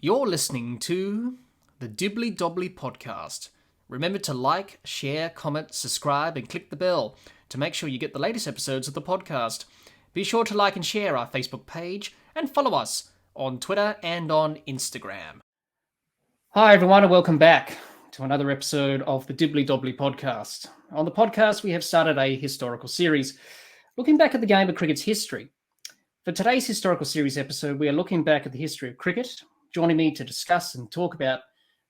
You're listening to the Dibbly Dobbly Podcast. Remember to like, share, comment, subscribe, and click the bell to make sure you get the latest episodes of the podcast. Be sure to like and share our Facebook page and follow us on Twitter and on Instagram. Hi, everyone, and welcome back to another episode of the Dibbly Dobbly Podcast. On the podcast, we have started a historical series looking back at the game of cricket's history. For today's historical series episode, we are looking back at the history of cricket. Joining me to discuss and talk about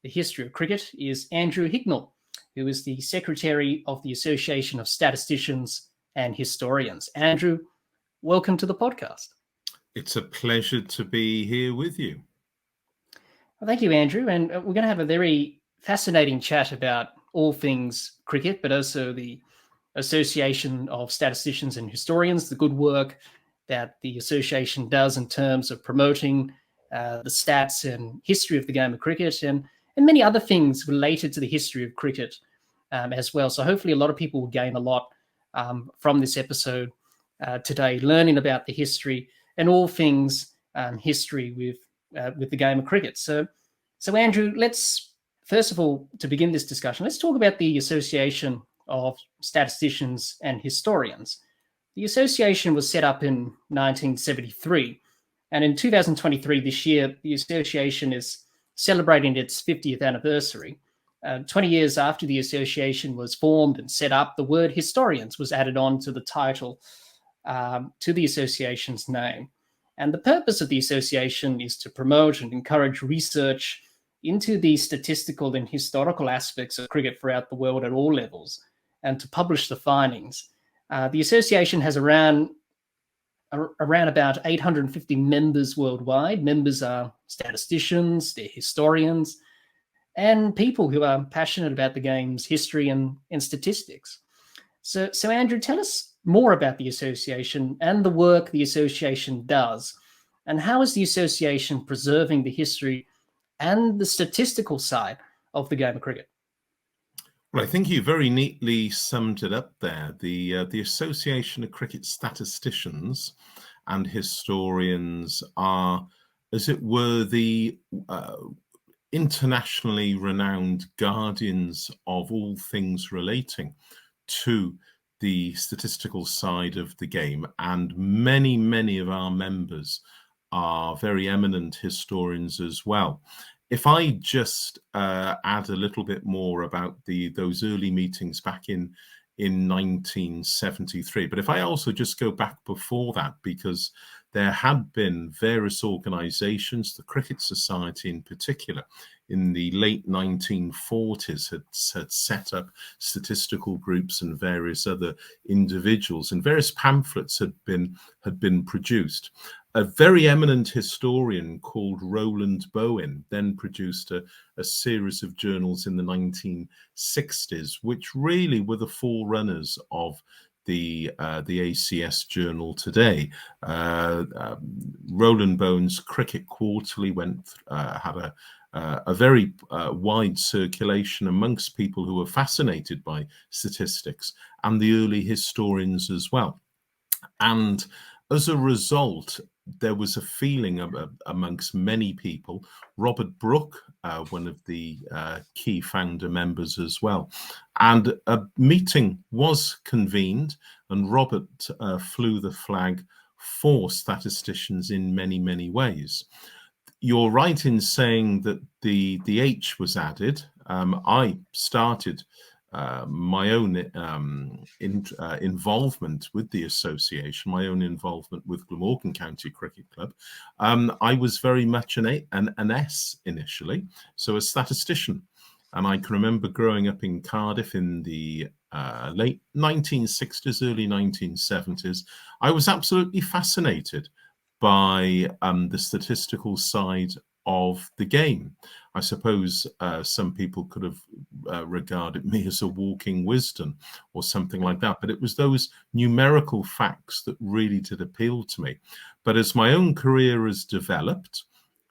the history of cricket is Andrew Hignell, who is the Secretary of the Association of Statisticians and Historians. Andrew, welcome to the podcast. It's a pleasure to be here with you. Well, thank you, Andrew. And we're going to have a very fascinating chat about all things cricket, but also the Association of Statisticians and Historians, the good work that the association does in terms of promoting the stats and history of the game of cricket and many other things related to the history of cricket as well. So hopefully a lot of people will gain a lot from this episode today, learning about the history and all things history with the game of cricket. So Andrew, let's, first of all, to begin this discussion, let's talk about the Association of Statisticians and Historians. The association was set up in 1973. And in 2023, this year, the association is celebrating its 50th anniversary. 20 years after the association was formed and set up, the word historians was added on to the title, to the association's name. And the purpose of the association is to promote and encourage research into the statistical and historical aspects of cricket throughout the world at all levels, and to publish the findings. The association has around about 850 members worldwide. Members are statisticians, they're historians, and people who are passionate about the game's history and statistics. So Andrew, tell us more about the association and the work the association does, and how is the association preserving the history and the statistical side of the game of cricket? Well, I think you very neatly summed it up there. The Association of Cricket Statisticians and Historians are, as it were, the internationally renowned guardians of all things relating to the statistical side of the game. And many of our members are very eminent historians as well. If I just add a little bit more about those early meetings back in 1973, but if I also just go back before that, because there had been various organizations, the Cricket Society in particular, in the late 1940s had set up statistical groups, and various other individuals, and various pamphlets had been produced. A very eminent historian called Roland Bowen then produced a series of journals in the 1960s, which really were the forerunners of the ACS journal today. Roland Bowen's Cricket Quarterly had a very wide circulation amongst people who were fascinated by statistics, and the early historians as well. And as a result, there was a feeling amongst many people. Robert Brooke, one of the key founder members as well. And a meeting was convened, and Robert flew the flag for statisticians in many ways. You're right in saying that the H was added. I started my own involvement with the association, my own involvement with Glamorgan County Cricket Club. I was very much an S initially, so a statistician. And I can remember growing up in Cardiff in the late 1960s, early 1970s. I was absolutely fascinated by the statistical side of the game. I suppose some people could have regarded me as a walking wisdom or something like that, but it was those numerical facts that really did appeal to me. But as my own career has developed,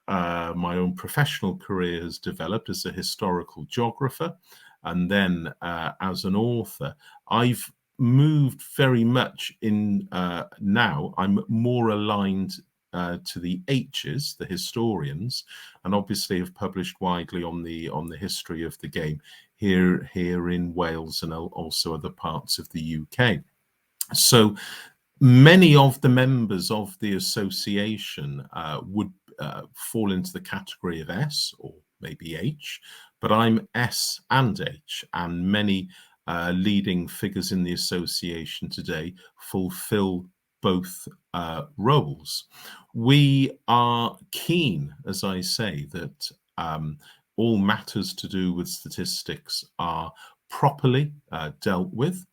my own professional career has developed as a historical geographer, and then as an author, I've moved very much in now. I'm more aligned to the H's, the historians, and obviously have published widely on the history of the game here in Wales and also other parts of the UK. So many of the members of the association would fall into the category of S or maybe H, but I'm S and H, and many leading figures in the association today fulfill both roles. We are keen, as I say, that all matters to do with statistics are properly dealt with,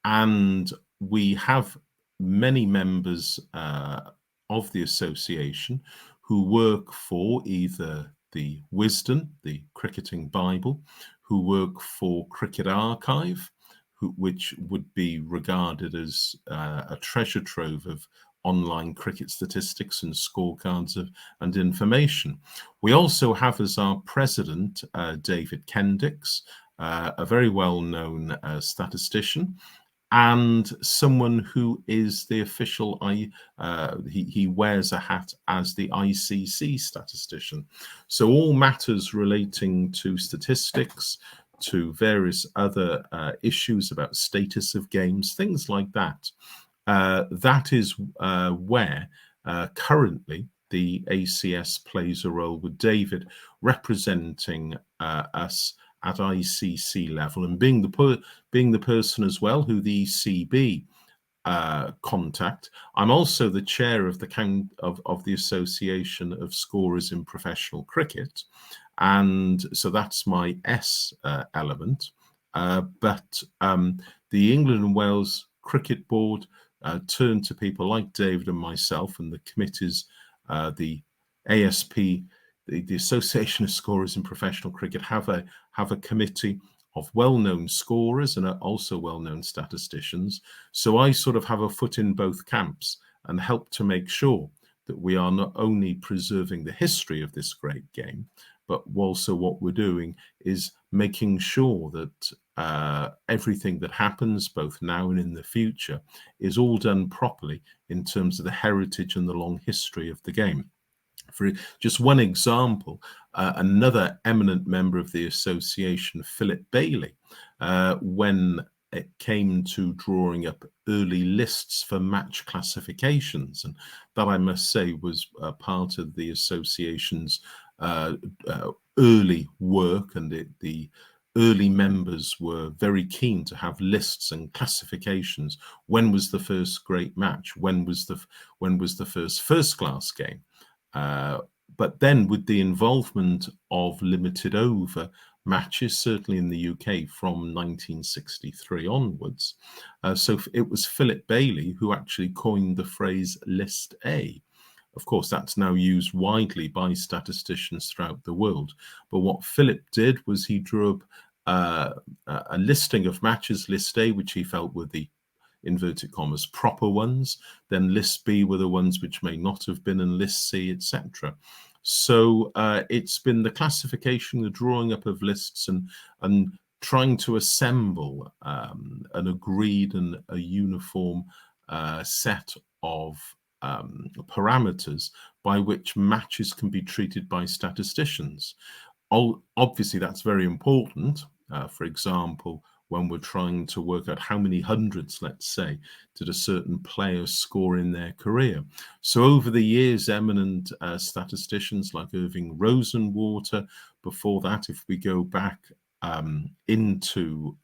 and we have many members of the association who work for either the Wisden, the cricketing Bible, who work for Cricket Archive, which would be regarded as a treasure trove of online cricket statistics and scorecards and information. We also have as our president David Kendix, a very well-known statistician, and someone who is the official, he wears a hat as the ICC statistician. So all matters relating to statistics, to various other issues about status of games, things like that, that is where currently the ACS plays a role, with David representing us at ICC level and being the person as well who the ECB contact. I'm also the chair of the Association of Scorers in Professional Cricket, and so that's my S element. But the England and Wales Cricket Board turned to people like David and myself, and the committees, the ASP, the Association of Scorers in Professional Cricket, have a committee of well-known scorers and also well-known statisticians. So I sort of have a foot in both camps and help to make sure that we are not only preserving the history of this great game, but also what we're doing is making sure that everything that happens both now and in the future is all done properly in terms of the heritage and the long history of the game. For just one example, another eminent member of the association, Philip Bailey, when it came to drawing up early lists for match classifications, and that, I must say, was part of the association's early work, and the early members were very keen to have lists and classifications. When was the first great match? When was the first class game? But then with the involvement of limited over matches, certainly in the UK from 1963 onwards, so it was Philip Bailey who actually coined the phrase List A. Of course, that's now used widely by statisticians throughout the world. But what Philip did was he drew up a listing of matches, List A, which he felt were the inverted commas proper ones, then List B were the ones which may not have been, and List C, etc. So it's been the classification, the drawing up of lists, and trying to assemble an agreed and a uniform set of parameters by which matches can be treated by statisticians. Obviously, that's very important. For example, when we're trying to work out how many hundreds, let's say, did a certain player score in their career. So over the years, eminent statisticians like Irving Rosenwater, before that, if we go back into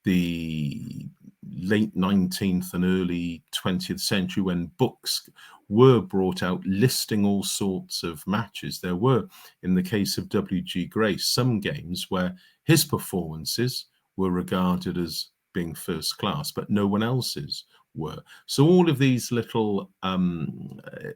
the late 19th and early 20th century, when books were brought out listing all sorts of matches, there were, in the case of W.G. Grace, some games where his performances were regarded as being first class, but no one else's were. So all of these little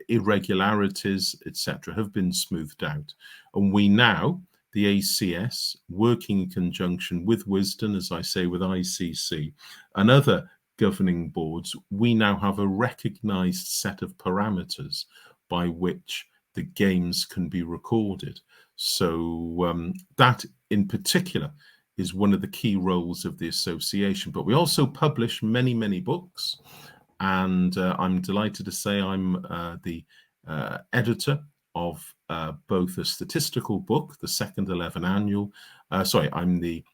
irregularities, etc., have been smoothed out. And we now, the ACS, working in conjunction with Wisden, as I say, with ICC and other governing boards, we now have a recognized set of parameters by which the games can be recorded. So that in particular is one of the key roles of the association. But we also publish many, many books. And I'm delighted to say I'm the editor of both a statistical book, the second 11 annual. I'm the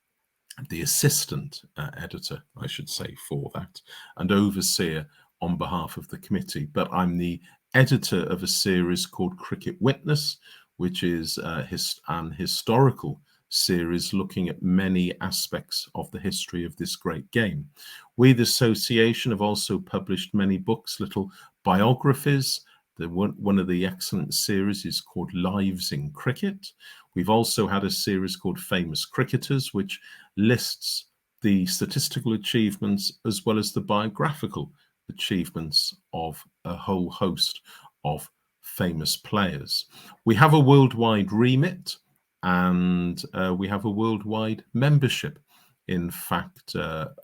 assistant editor, I should say, for that, and overseer on behalf of the committee. But I'm the editor of a series called Cricket Witness, which is an historical series looking at many aspects of the history of this great game. We, the association, have also published many books, little biographies. One of the excellent series is called Lives in Cricket. We've also had a series called Famous Cricketers, which lists the statistical achievements as well as the biographical achievements of a whole host of famous players. We have a worldwide remit, and we have a worldwide membership. In fact,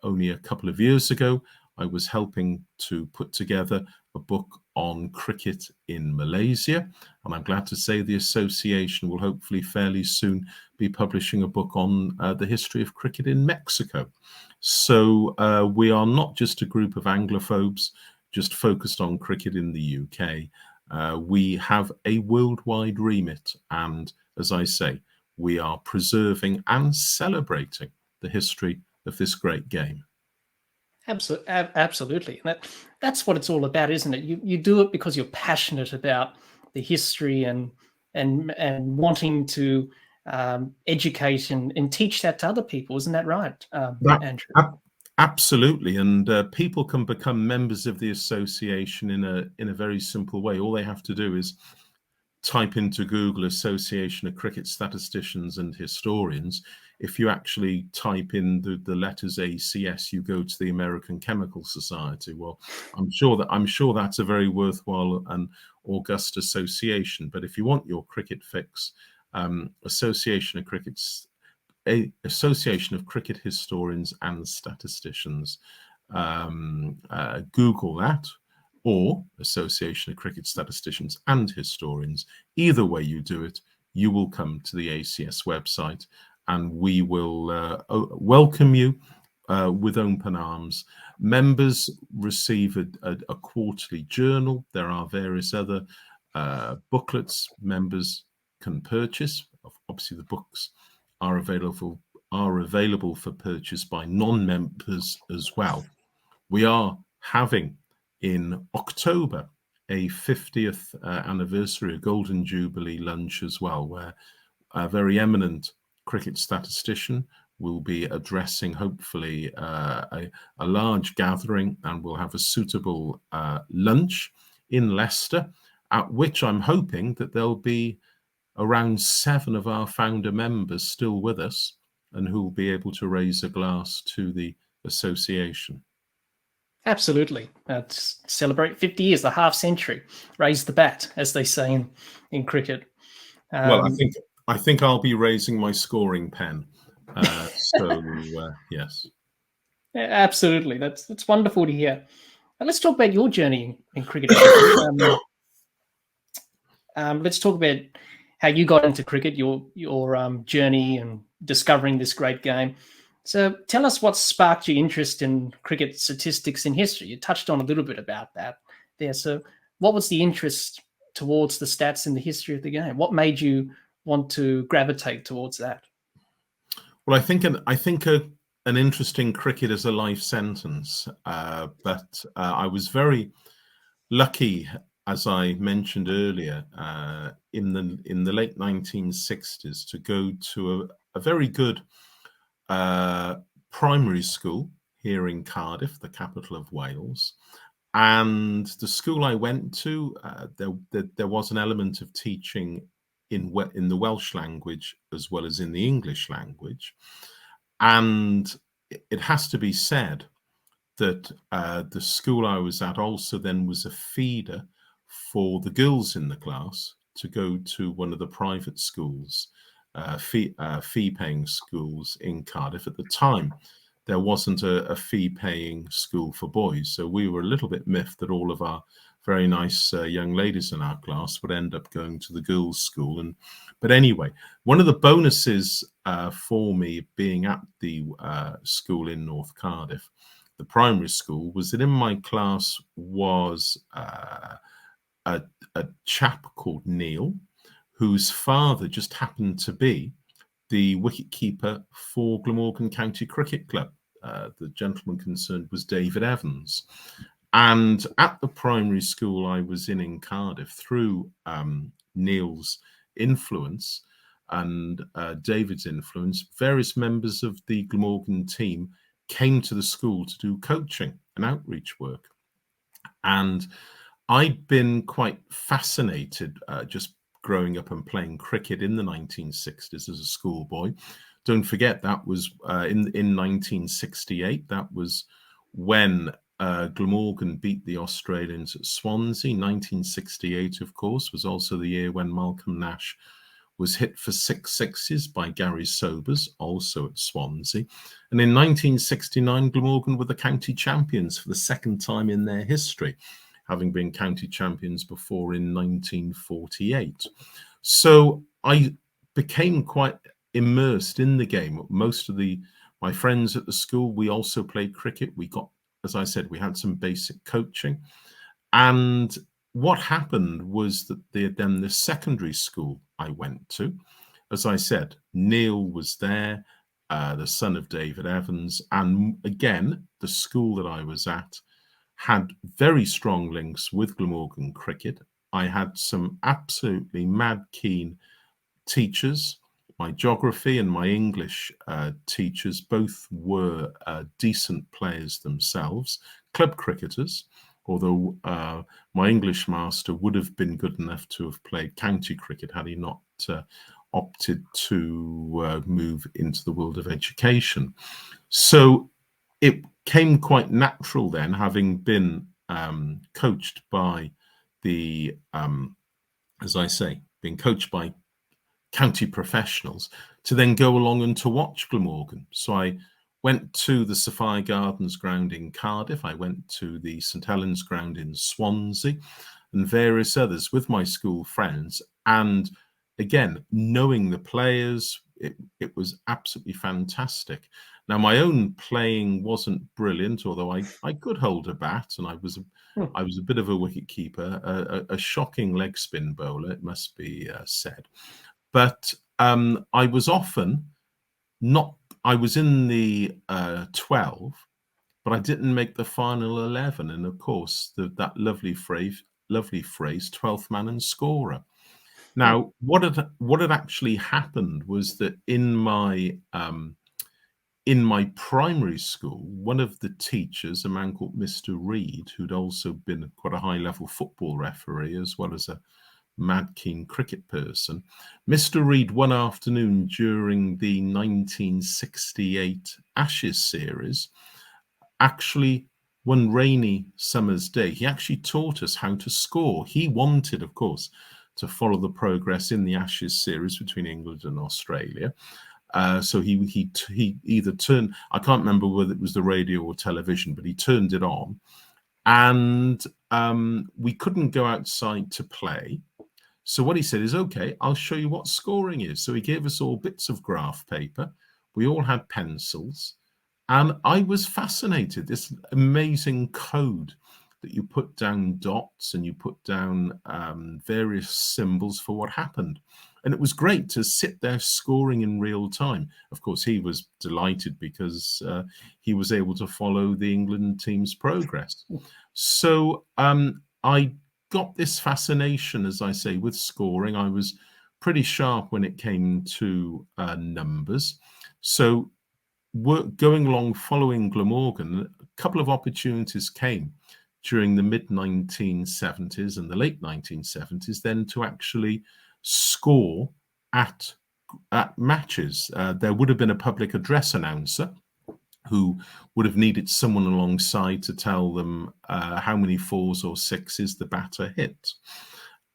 only a couple of years ago, I was helping to put together a book on cricket in Malaysia, and I'm glad to say the association will hopefully fairly soon be publishing a book on the history of cricket in Mexico. So we are not just a group of Anglophobes just focused on cricket in the UK. We have a worldwide remit, and as I say, we are preserving and celebrating the history of this great game. Absolutely. And that's what it's all about, isn't it? You do it because you're passionate about the history and wanting to educate and teach that to other people. Isn't that right, Andrew? Absolutely. And people can become members of the association in a very simple way. All they have to do is type into Google Association of Cricket Statisticians and Historians. If you actually type in the letters ACS, you go to the American Chemical Society. Well, I'm sure that's a very worthwhile and august association. But if you want your cricket fix, Association of Cricket Historians and Statisticians, Google that, or Association of Cricket Statisticians and Historians. Either way you do it, you will come to the ACS website, and we will welcome you with open arms. Members receive a quarterly journal. There are various other booklets members can purchase. Obviously, the books are available for purchase by non-members as well. We are having in October a 50th anniversary, a Golden Jubilee lunch as well, where a very eminent cricket statistician will be addressing, hopefully, a large gathering, and we'll have a suitable lunch in Leicester, at which I'm hoping that there'll be around 7 of our founder members still with us, and who will be able to raise a glass to the association. Absolutely. Celebrate 50 years, the half century. Raise the bat, as they say in cricket. Well, I think I'll be raising my scoring pen. Yes. Absolutely. That's wonderful to hear. And let's talk about your journey in cricket. Let's talk about how you got into cricket, your journey and discovering this great game. So tell us what sparked your interest in cricket statistics and history. You touched on a little bit about that there. So what was the interest towards the stats and the history of the game? What made you want to gravitate towards that? Well, I think an interest in cricket is a life sentence, but I was very lucky, as I mentioned earlier, in the late 1960s, to go to a very good primary school here in Cardiff, the capital of Wales. And the school I went to, there was an element of teaching in the Welsh language as well as in the English language. And it has to be said that the school I was at also then was a feeder for the girls in the class to go to one of the private schools, fee-paying schools in Cardiff. At the time, there wasn't a fee-paying school for boys, so we were a little bit miffed that all of our very nice young ladies in our class would end up going to the girls' school. But anyway, one of the bonuses for me being at the school in North Cardiff, the primary school, was that in my class was a chap called Neil, whose father just happened to be the wicketkeeper for Glamorgan County Cricket Club. The gentleman concerned was David Evans. And at the primary school I was in Cardiff, through Neil's influence and David's influence, various members of the Glamorgan team came to the school to do coaching and outreach work. And I'd been quite fascinated just growing up and playing cricket in the 1960s as a schoolboy. Don't forget, that was in 1968. That was when Glamorgan beat the Australians at Swansea. 1968, of course, was also the year when Malcolm Nash was hit for 6 sixes by Gary Sobers, also at Swansea. And in 1969, Glamorgan were the county champions for the second time in their history, having been county champions before in 1948. So I became quite immersed in the game. Most of my friends at the school, we also played cricket. We got, as I said, we had some basic coaching. And what happened was that then the secondary school I went to, as I said, Neil was there, the son of David Evans. And again, the school that I was at had very strong links with Glamorgan cricket. I had some absolutely mad keen teachers. My geography and my English teachers both were decent players themselves, club cricketers, although my English master would have been good enough to have played county cricket had he not opted to move into the world of education. So it came quite natural then, having been coached by the, as I say, being coached by county professionals, to then go along and to watch Glamorgan. So I went to the Sophia Gardens ground in Cardiff. I went to the St Helens ground in Swansea and various others with my school friends. And again, knowing the players, it was absolutely fantastic. Now, my own playing wasn't brilliant, although I could hold a bat, and I was a bit of a wicket keeper, a shocking leg spin bowler, it must be said. But I was often not. I was in the 12, but I didn't make the final 11. And of course, that lovely phrase, 12th man and scorer. Now, what had actually happened was that in my primary school, one of the teachers, a man called Mr. Reed, who'd also been quite a high-level football referee as well as a mad keen cricket person, Mr. Reed, one afternoon during the 1968 Ashes series, actually one rainy summer's day, he actually taught us how to score. He wanted, of course, to follow the progress in the Ashes series between England and Australia. So he either turned, I can't remember whether it was the radio or television, but he turned it on, and we couldn't go outside to play. So what he said is, okay, I'll show you what scoring is. So he gave us all bits of graph paper. We all had pencils. And I was fascinated, this amazing code that you put down dots and you put down various symbols for what happened. And it was great to sit there scoring in real time. Of course, he was delighted because he was able to follow the England team's progress. So I got this fascination, as I say, with scoring. I was pretty sharp when it came to numbers. So going along, following Glamorgan, a couple of opportunities came during the mid-1970s and the late 1970s then to actually score at matches. There would have been a public address announcer who would have needed someone alongside to tell them how many 4s or 6s the batter hit.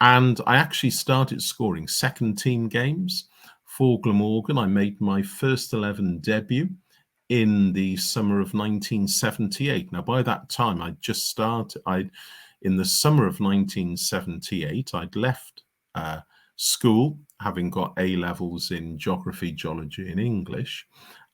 And I actually started scoring second team games for Glamorgan. I made my first 11 debut in the summer of 1978. Now, by that time, I'd just started. In the summer of 1978, I'd left school, having got A levels in geography, geology, and English.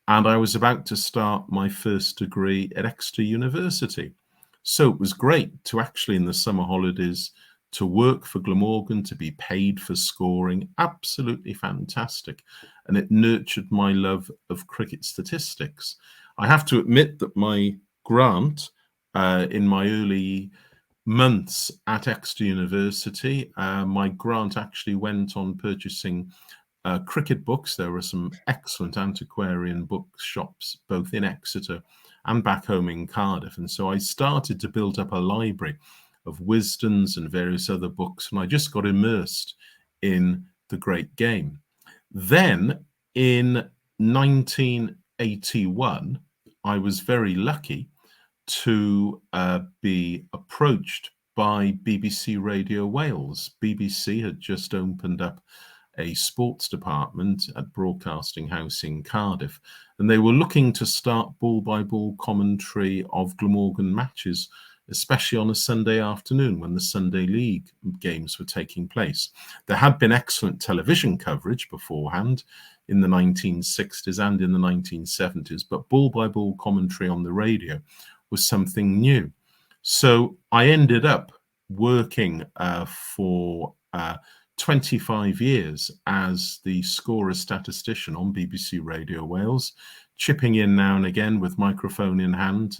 And I was about to start my first degree at Exeter University. So it was great to actually, in the summer holidays, to work for Glamorgan, to be paid for scoring, absolutely fantastic. And it nurtured my love of cricket statistics. I have to admit that my grant in my early months at Exeter University, my grant actually went on purchasing cricket books. There were some excellent antiquarian bookshops, both in Exeter and back home in Cardiff. And so I started to build up a library of Wisdons and various other books, and I just got immersed in the great game. Then in 1981, I was very lucky to be approached by BBC Radio Wales. BBC had just opened up a sports department at Broadcasting House in Cardiff, and they were looking to start ball-by-ball commentary of Glamorgan matches, especially on a Sunday afternoon when the Sunday League games were taking place. There had been excellent television coverage beforehand in the 1960s and in the 1970s, but ball-by-ball commentary on the radio was something new. So I ended up working for 25 years as the scorer statistician on BBC Radio Wales, chipping in now and again with microphone in hand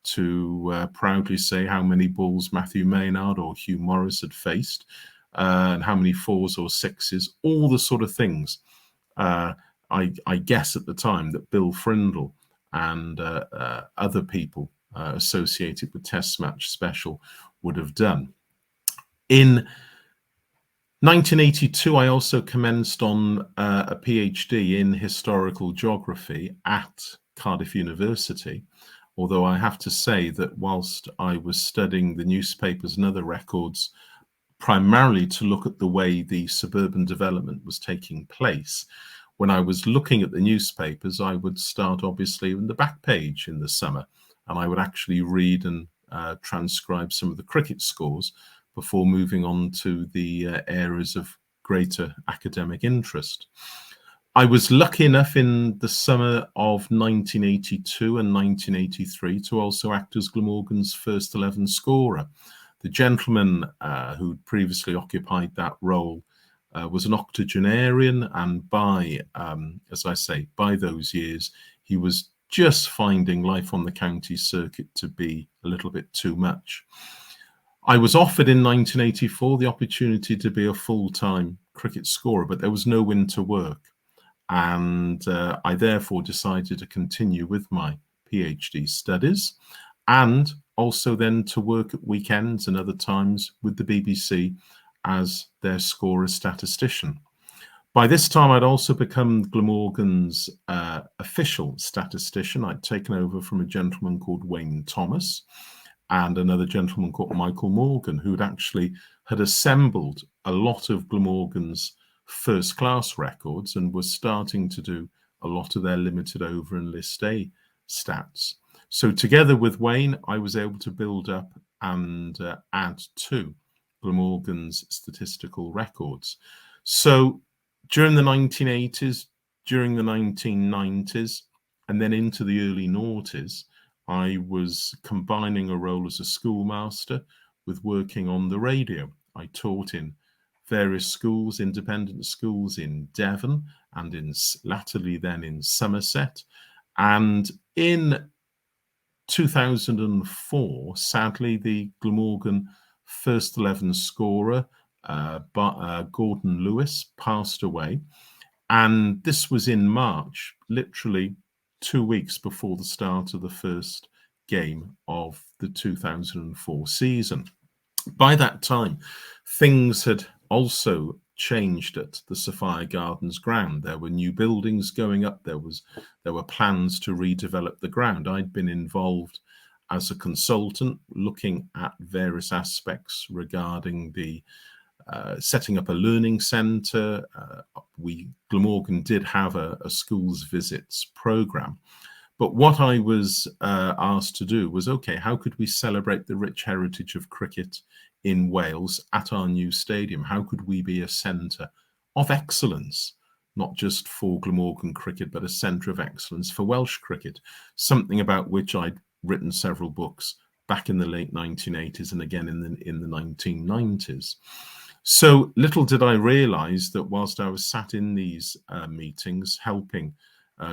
to proudly say how many balls Matthew Maynard or Hugh Morris had faced, and how many fours or sixes, all the sort of things I guess at the time that Bill Frindle and other people associated with Test Match Special would have done. In 1982, I also commenced on a PhD in historical geography at Cardiff University, although I have to say that whilst I was studying the newspapers and other records, primarily to look at the way the suburban development was taking place, when I was looking at the newspapers, I would start obviously in the back page in the summer, and I would actually read and transcribe some of the cricket scores before moving on to the areas of greater academic interest. I was lucky enough in the summer of 1982 and 1983 to also act as Glamorgan's first 11 scorer. The gentleman who'd previously occupied that role was an octogenarian, and by, as I say, by those years, he was just finding life on the county circuit to be a little bit too much. I was offered in 1984 the opportunity to be a full-time cricket scorer, but there was no winter work. And I therefore decided to continue with my PhD studies and also then to work at weekends and other times with the BBC as their scorer statistician. By this time, I'd also become Glamorgan's official statistician. I'd taken over from a gentleman called Wayne Thomas and another gentleman called Michael Morgan, who had assembled a lot of Glamorgan's first-class records and was starting to do a lot of their limited over and list A stats. So together with Wayne, I was able to build up and add to Glamorgan's statistical records. So during the 1980s, during the 1990s, and then into the early noughties, I was combining a role as a schoolmaster with working on the radio. I taught in various schools, independent schools in Devon and latterly then in Somerset. And in 2004, sadly, the Glamorgan first 11 scorer, Gordon Lewis, passed away. And this was in March, literally 2 weeks before the start of the first game of the 2004 season. By that time, things had also changed at the Sophia Gardens ground. There were new buildings going up. There were plans to redevelop the ground. I'd been involved as a consultant looking at various aspects regarding the setting up a learning centre. Glamorgan did have a schools visits programme. But what I was asked to do was, okay, how could we celebrate the rich heritage of cricket in Wales at our new stadium? How could we be a centre of excellence, not just for Glamorgan cricket, but a centre of excellence for Welsh cricket, something about which I'd written several books back in the late 1980s and again in the 1990s. So little did I realise that whilst I was sat in these meetings helping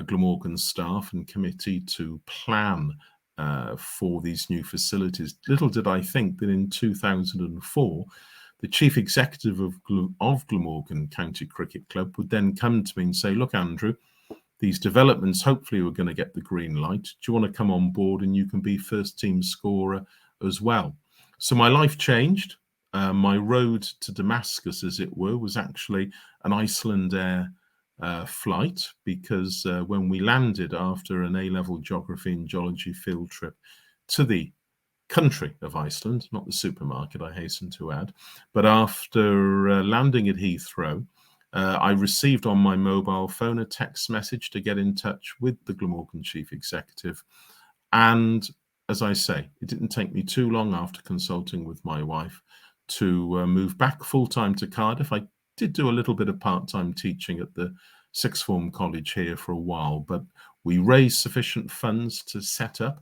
Glamorgan staff and committee to plan for these new facilities, little did I think that in 2004, the chief executive of Glamorgan County Cricket Club would then come to me and say, look, Andrew, these developments, hopefully we're going to get the green light. Do you want to come on board and you can be first team scorer as well? So my life changed. My road to Damascus, as it were, was actually an Iceland Air flight, because when we landed after an A-level geography and geology field trip to the country of Iceland, not the supermarket, I hasten to add, but after landing at Heathrow, I received on my mobile phone a text message to get in touch with the Glamorgan chief executive. And as I say, it didn't take me too long after consulting with my wife to move back full-time to Cardiff. I did do a little bit of part-time teaching at the sixth form college here for a while, but we raised sufficient funds to set up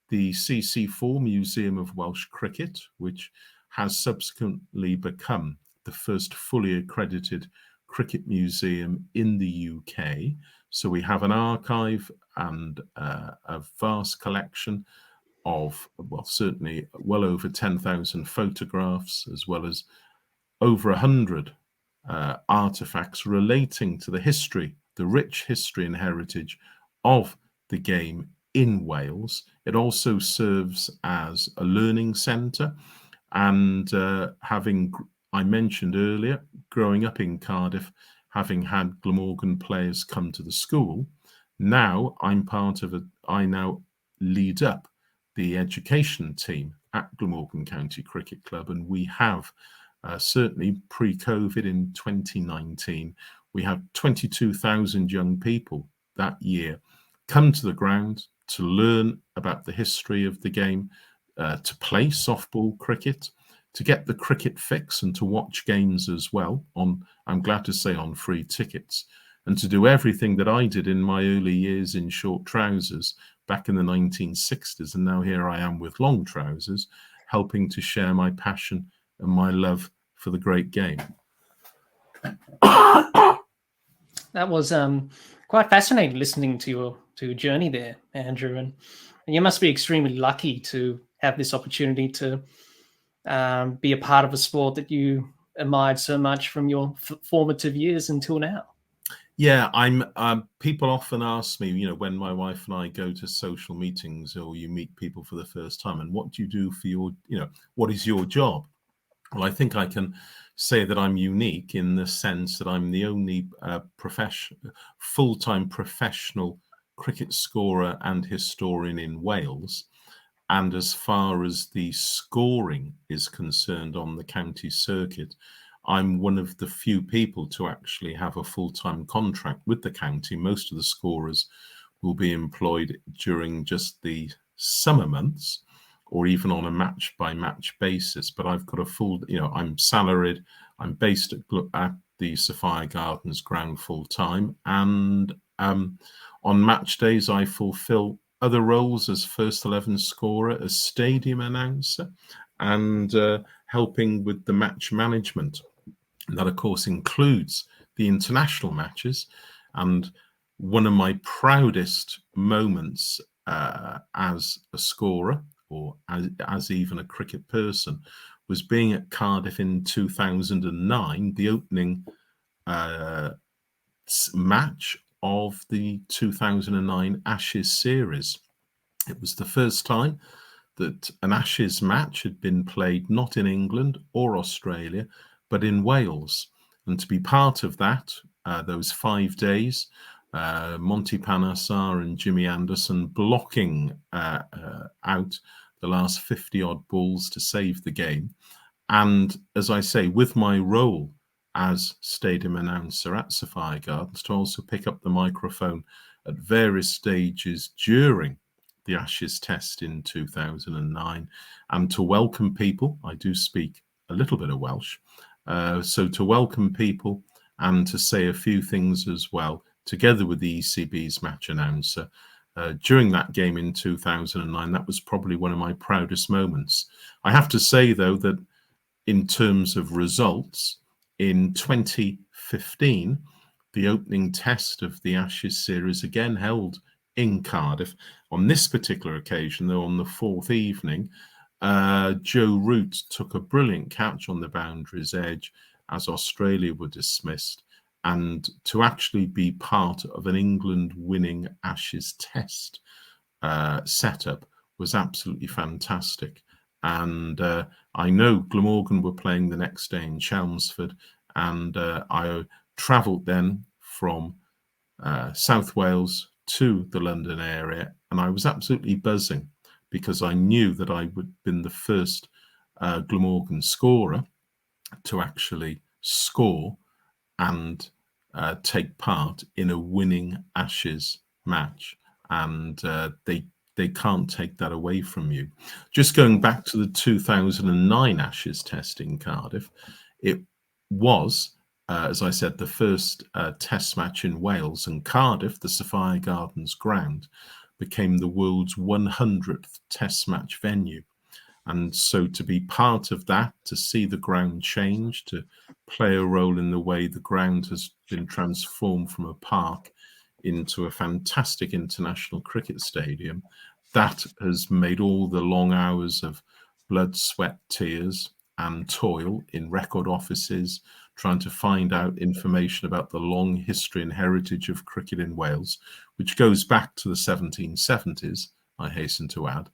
the CC4 Museum of Welsh Cricket, which has subsequently become the first fully accredited cricket museum in the UK. So we have an archive and a vast collection of, well, certainly well over 10,000 photographs, as well as over 100 artifacts relating to the history, the rich history and heritage of the game in Wales. It also serves as a learning centre, and I mentioned earlier, growing up in Cardiff, having had Glamorgan players come to the school, now I'm I now lead up the education team at Glamorgan County Cricket Club, and we have certainly pre-COVID in 2019, we had 22,000 young people that year come to the ground to learn about the history of the game, to play softball cricket, to get the cricket fix and to watch games as well on, I'm glad to say, on free tickets, and to do everything that I did in my early years in short trousers back in the 1960s. And now here I am with long trousers, helping to share my passion and my love for the great game. That was quite fascinating listening to your journey there, Andrew, and you must be extremely lucky to have this opportunity to be a part of a sport that you admired so much from your formative years until now. Yeah, people often ask me, when my wife and I go to social meetings or you meet people for the first time, and what do you do for your, what is your job? Well, I think I can say that I'm unique in the sense that I'm the only full-time professional cricket scorer and historian in Wales. And as far as the scoring is concerned on the county circuit, I'm one of the few people to actually have a full-time contract with the county. Most of the scorers will be employed during just the summer months, or even on a match-by-match basis. But I've got a full, I'm salaried, I'm based at the Sophia Gardens ground full-time, and on match days I fulfill other roles as first 11 scorer, as stadium announcer, and helping with the match management. And that, of course, includes the international matches. And one of my proudest moments as a scorer, or as even a cricket person, was being at Cardiff in 2009, the opening match of the 2009 Ashes series. It was the first time that an Ashes match had been played not in England or Australia, but in Wales. And to be part of that, those 5 days, Monty Panesar and Jimmy Anderson blocking out the last 50-odd balls to save the game. And as I say, with my role as stadium announcer at Sophia Gardens, to also pick up the microphone at various stages during the Ashes test in 2009, and to welcome people. I do speak a little bit of Welsh, so to welcome people and to say a few things as well, together with the ECB's match announcer, during that game in 2009, that was probably one of my proudest moments. I have to say, though, that in terms of results, in 2015, the opening test of the Ashes series again held in Cardiff. On this particular occasion, though, on the fourth evening, Joe Root took a brilliant catch on the boundary's edge as Australia were dismissed. And to actually be part of an England winning Ashes test setup was absolutely fantastic. And I know Glamorgan were playing the next day in Chelmsford, and I travelled then from South Wales to the London area, and I was absolutely buzzing because I knew that I would have been the first Glamorgan scorer to actually score and take part in a winning Ashes match, and they can't take that away from you. Just going back to the 2009 Ashes test in Cardiff, it was, as I said, the first test match in Wales, and Cardiff, the Sophia Gardens ground, became the world's 100th test match venue. And so to be part of that, to see the ground change, to play a role in the way the ground has been transformed from a park into a fantastic international cricket stadium, that has made all the long hours of blood, sweat, tears and toil in record offices, trying to find out information about the long history and heritage of cricket in Wales, which goes back to the 1770s, I hasten to add,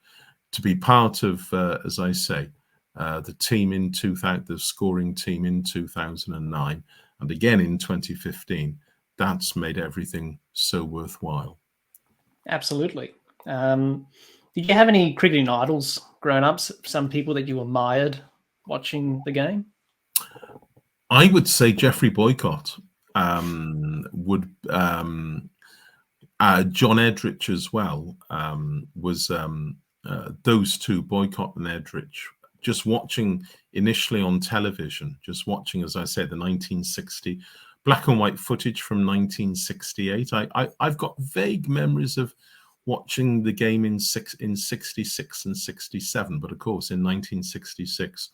to be part of, as I say, the team in 2000, the scoring team in 2009, and again in 2015, that's made everything so worthwhile. Absolutely. Did you have any cricketing idols growing up? Some people that you admired watching the game? I would say Geoffrey Boycott, John Edrich as well, was those two, Boycott and Edrich, just watching initially on television, just watching, as I said, the 1960 black and white footage from 1968. I've got vague memories of watching the game in 66 and 67, but of course in 1966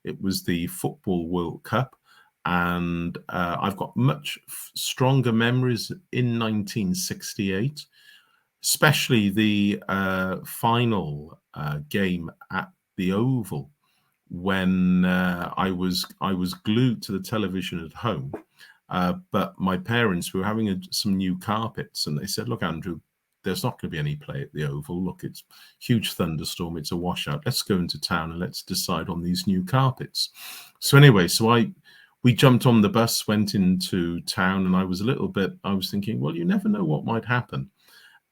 it was the Football World Cup, and I've got much stronger memories in 1968, especially the final game at the Oval, when I was glued to the television at home. But my parents were having some new carpets, and they said, "Look, Andrew, there's not going to be any play at the Oval. Look, it's huge thunderstorm. It's a washout. Let's go into town and let's decide on these new carpets." So anyway, we jumped on the bus, went into town, and I was thinking, well, you never know what might happen.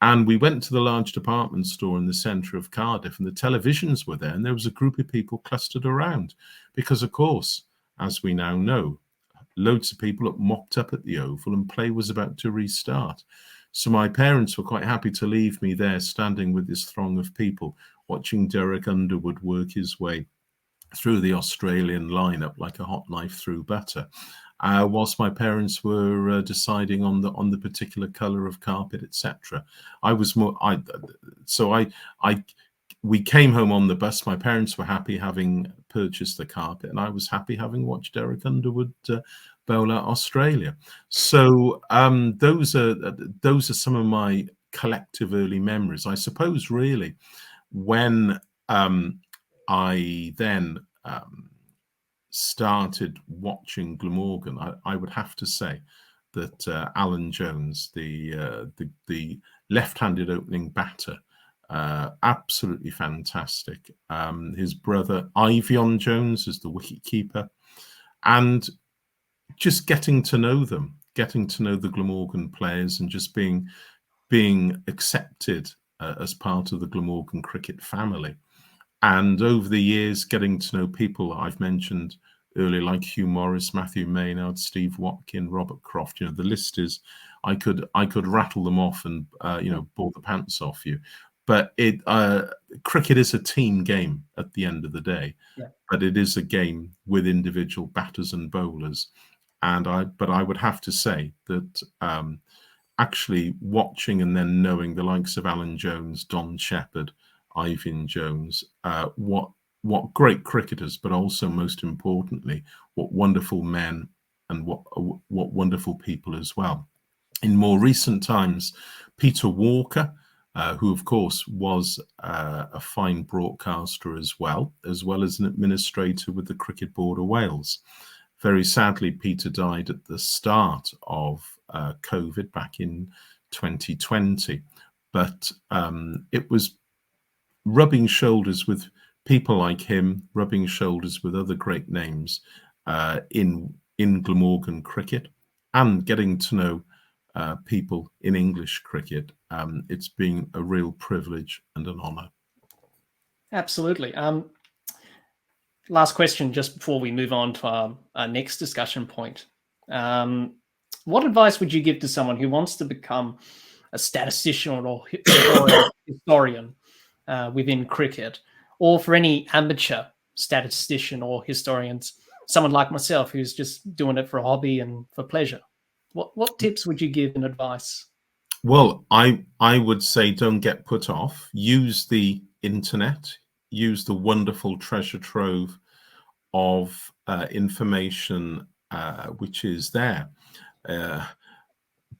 And we went to the large department store in the centre of Cardiff, and the televisions were there, and there was a group of people clustered around because, of course, as we now know, loads of people had mopped up at the Oval and play was about to restart. So my parents were quite happy to leave me there standing with this throng of people, watching Derek Underwood work his way through the Australian lineup like a hot knife through butter, whilst my parents were deciding on the particular colour of carpet, etc. We came home on the bus. My parents were happy having purchased the carpet, and I was happy having watched Derek Underwood bowl at Australia. So those are some of my collective early memories. I suppose really when I then started watching Glamorgan, I would have to say that Alan Jones, the left-handed opening batter, absolutely fantastic. His brother Ivion Jones is the wicketkeeper, and just getting to know them, getting to know the Glamorgan players, and just being accepted as part of the Glamorgan cricket family. And over the years, getting to know people I've mentioned earlier, like Hugh Morris, Matthew Maynard, Steve Watkin, Robert Croft. The list is, I could rattle them off and bore the pants off you. But cricket is a team game at the end of the day. Yeah. But it is a game with individual batters and bowlers. But I would have to say that actually watching and then knowing the likes of Alan Jones, Don Shepherd, Ivan Jones, what great cricketers, but also most importantly, what wonderful men and what wonderful people as well. In more recent times, Peter Walker, who of course was a fine broadcaster as well as an administrator with the Cricket Board of Wales. Very sadly, Peter died at the start of COVID back in 2020, but it was rubbing shoulders with people like him, rubbing shoulders with other great names in Glamorgan cricket, and getting to know people in English cricket. It's been a real privilege and an honour. Absolutely. Last question, just before we move on to our next discussion point. What advice would you give to someone who wants to become a statistician or historian within cricket, or for any amateur statistician or historians, someone like myself who's just doing it for a hobby and for pleasure? What tips would you give and advice? Well, I would say don't get put off. Use the internet. Use the wonderful treasure trove of information which is there.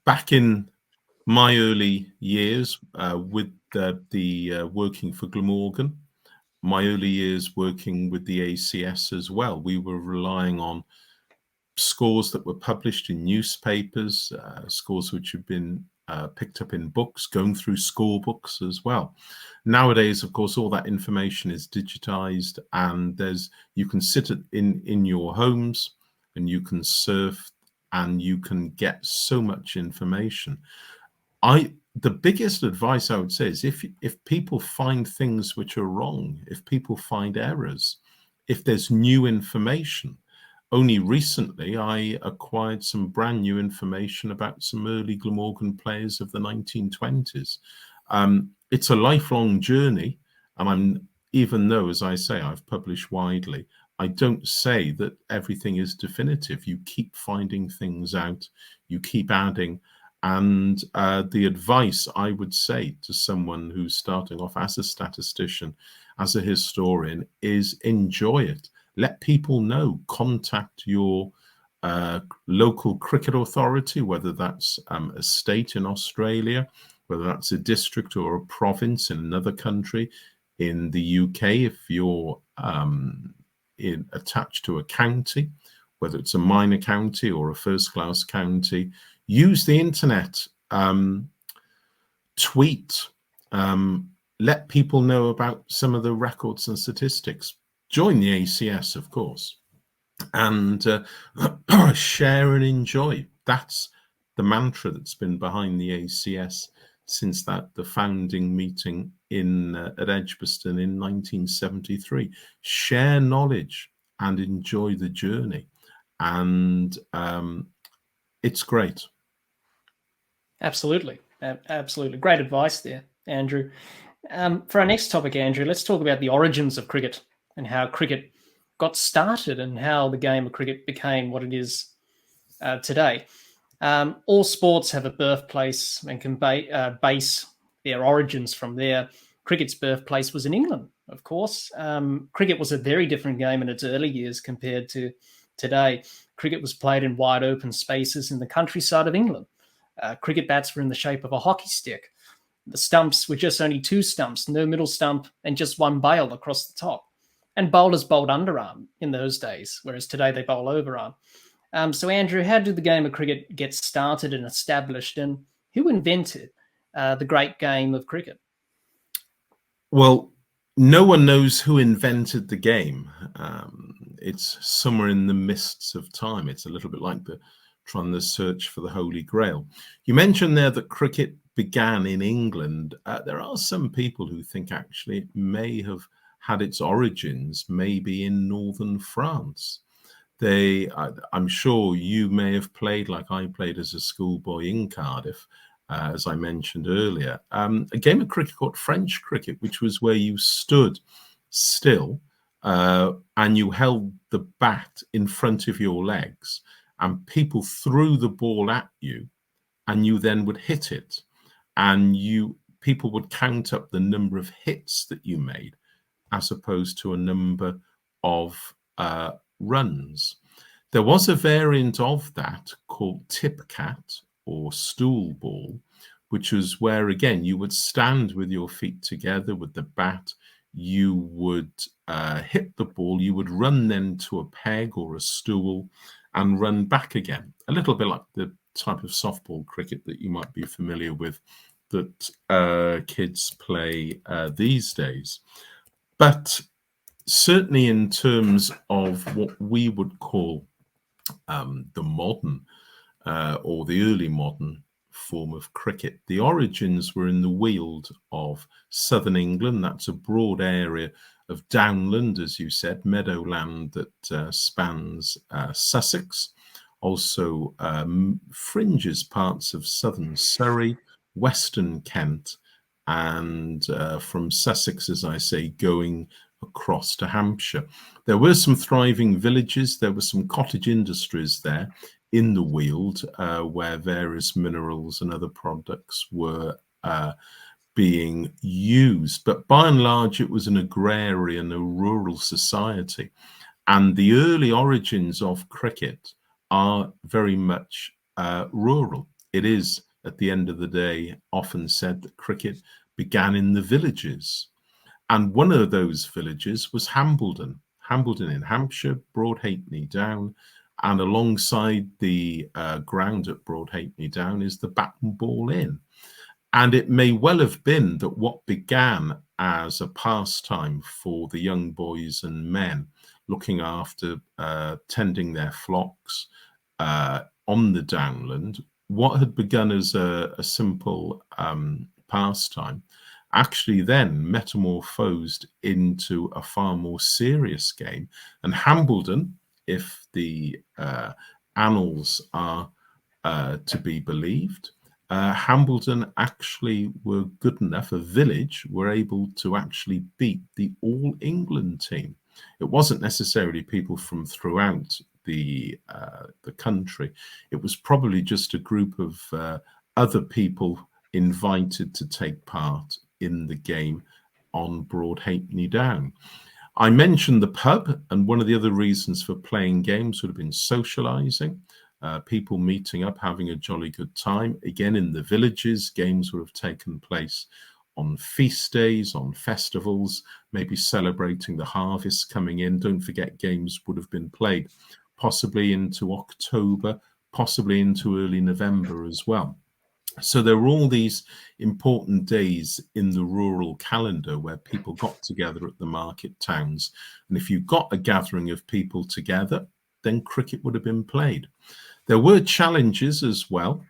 Back in my early years with the working for Glamorgan, my early years working with the ACS as well, we were relying on scores that were published in newspapers, scores which have been picked up in books, going through score books as well. Nowadays, of course, all that information is digitized, and you can sit in your homes and you can surf and you can get so much information. The biggest advice I would say is if people find things which are wrong, if people find errors, if there's new information. Only recently, I acquired some brand new information about some early Glamorgan players of the 1920s. It's a lifelong journey, and even though, as I say, I've published widely, I don't say that everything is definitive. You keep finding things out, you keep adding, and the advice I would say to someone who's starting off as a statistician, as a historian, is enjoy it. Let people know. Contact your local cricket authority, whether that's a state in Australia, whether that's a district or a province in another country. In the UK, if you're attached to a county, whether it's a minor county or a first-class county, use the internet, tweet, let people know about some of the records and statistics. Join the ACS, of course, and share and enjoy. That's the mantra that's been behind the ACS since the founding meeting at Edgbaston in 1973. Share knowledge and enjoy the journey, and it's great. Absolutely. Absolutely. Great advice there, Andrew. For our next topic, Andrew, let's talk about the origins of cricket and how cricket got started and how the game of cricket became what it is today. All sports have a birthplace and can base their origins from there. Cricket's birthplace was in England, of course. Cricket was a very different game in its early years compared to today. Cricket was played in wide open spaces in the countryside of England. Cricket bats were in the shape of a hockey stick. The stumps were just only two stumps, no middle stump, and just one bail across the top. And bowlers bowled underarm in those days, whereas today they bowl overarm. So, Andrew, how did the game of cricket get started and established, and who invented the great game of cricket? Well, no one knows who invented the game. It's somewhere in the mists of time. It's a little bit like trying to search for the Holy Grail. You mentioned there that cricket began in England. There are some people who think actually it may have had its origins maybe in northern France. I'm sure you may have played, like I played as a schoolboy in Cardiff, as I mentioned earlier, a game of cricket called French cricket, which was where you stood still and you held the bat in front of your legs, and people threw the ball at you, and you then would hit it, and people would count up the number of hits that you made as opposed to a number of runs. There was a variant of that called tip cat or stool ball, which was where, again, you would stand with your feet together with the bat. You would hit the ball. You would run then to a peg or a stool and run back again. A little bit like the type of softball cricket that you might be familiar with that kids play these days. But certainly in terms of what we would call the modern or the early modern form of cricket, the origins were in the Weald of southern England. That's a broad area of downland, as you said, meadowland that spans Sussex, also fringes parts of southern Surrey, western Kent, and from Sussex, as I say, going across to Hampshire. There were some thriving villages. There were some cottage industries there in the Weald where various minerals and other products were being used. But by and large, it was an agrarian, a rural society. And the early origins of cricket are very much rural. It is, at the end of the day, often said that cricket began in the villages. And one of those villages was Hambledon in Hampshire, Broad Halfpenny Down. And alongside the ground at Broad Halfpenny Down is the Bat and Ball Inn. And it may well have been that what began as a pastime for the young boys and men looking after tending their flocks on the downland, what had begun as a simple pastime actually then metamorphosed into a far more serious game. And Hambledon, if the annals are to be believed, Hambledon actually were good enough, a village, were able to actually beat the All England team. It wasn't necessarily people from throughout the country. It was probably just a group of other people invited to take part in the game on Broad Halfpenny Down. I mentioned the pub, and one of the other reasons for playing games would have been socializing, people meeting up, having a jolly good time. Again, in the villages, games would have taken place on feast days, on festivals, maybe celebrating the harvest coming in. Don't forget, games would have been played possibly into October, possibly into early November as well. So there were all these important days in the rural calendar where people got together at the market towns. And if you got a gathering of people together, then cricket would have been played. There were challenges as well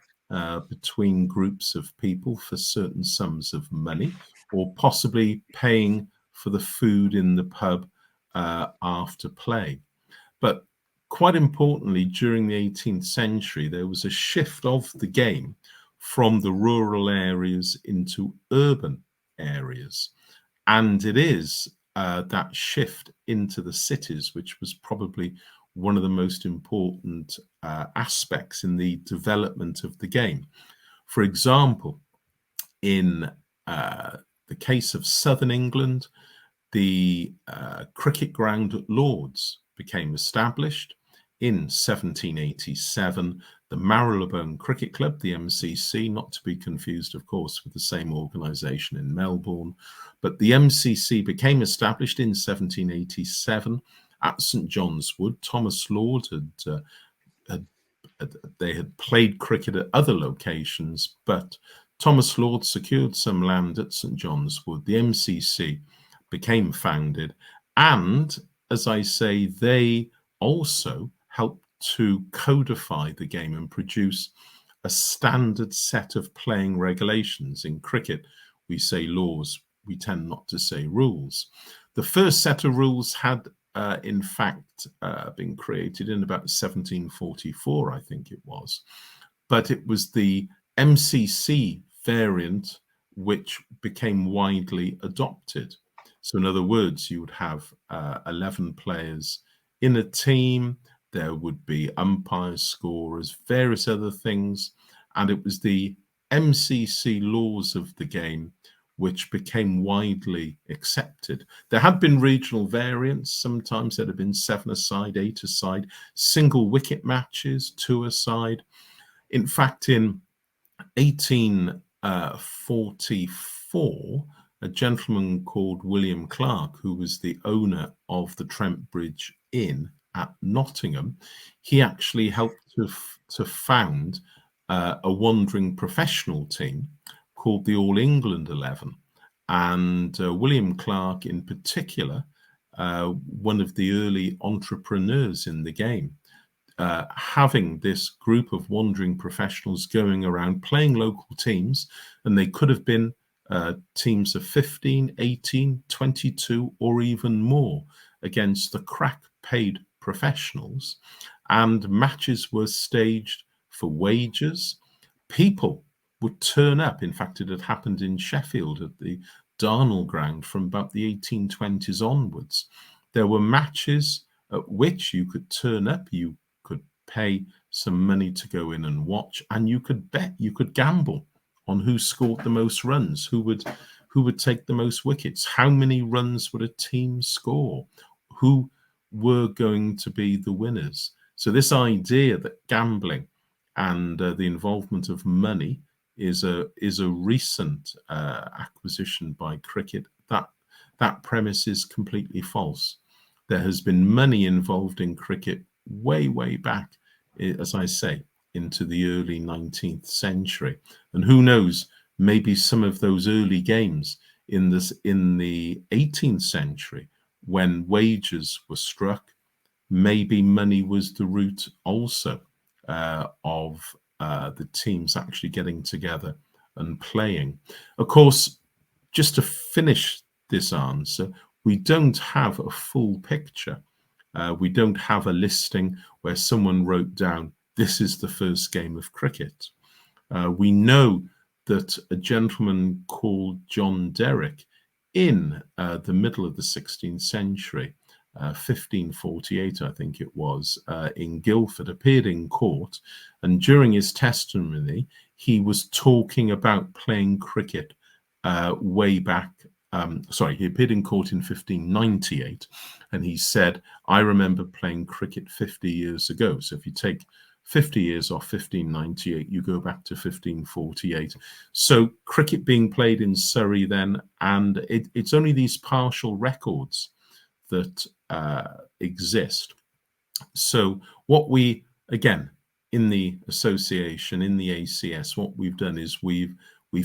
between groups of people for certain sums of money, or possibly paying for the food in the pub after play. But quite importantly, during the 18th century, there was a shift of the game from the rural areas into urban areas. And it is that shift into the cities, which was probably one of the most important aspects in the development of the game. For example, in the case of southern England, the cricket ground at Lord's became established in 1787. The Marylebone Cricket Club, the MCC, not to be confused, of course, with the same organisation in Melbourne, but the MCC became established in 1787 at St John's Wood. Thomas Lord they had played cricket at other locations, but Thomas Lord secured some land at St John's Wood. The MCC became founded, and as I say, they also helped to codify the game and produce a standard set of playing regulations. In cricket, we say laws, we tend not to say rules. The first set of rules had in fact been created in about 1744, I think it was, but it was the MCC variant which became widely adopted. So in other words, you would have 11 players in a team. There would be umpires, scorers, various other things. and it was the MCC laws of the game which became widely accepted. There had been regional variants. Sometimes there had been 7-a-side, 8-a-side, single wicket matches, 2-a-side. In fact, in 1844, a gentleman called William Clark, who was the owner of the Trent Bridge Inn at Nottingham, he actually helped to found a wandering professional team called the All England 11. And William Clark in particular, one of the early entrepreneurs in the game, having this group of wandering professionals going around playing local teams, and they could have been teams of 15, 18, 22, or even more against the crack paid professionals. And matches were staged for wages. People would turn up. In fact, it had happened in Sheffield at the Darnell ground from about the 1820s onwards. There were matches at which you could turn up, you could pay some money to go in and watch, and you could bet, you could gamble on who scored the most runs, who would take the most wickets, how many runs would a team score, who were going to be the winners. So this idea that gambling and the involvement of money is a recent acquisition by cricket, that premise is completely false. There has been money involved in cricket way back, as I say, into the early 19th century. And who knows, maybe some of those early games in the 18th century, when wages were struck, maybe money was the root also of the teams actually getting together and playing. Of course, just to finish this answer, we don't have a full picture. We don't have a listing where someone wrote down, this is the first game of cricket. We know that a gentleman called John Derrick in the middle of the 16th century, 1548, I think it was, in Guildford, appeared in court, and during his testimony, he was talking about playing cricket way back. He appeared in court in 1598, and he said, I remember playing cricket 50 years ago. So if you take 50 years off 1598, you go back to 1548. So cricket being played in Surrey then, and it's only these partial records that exist. So what we, again, in the association, in the ACS, what we've done is we've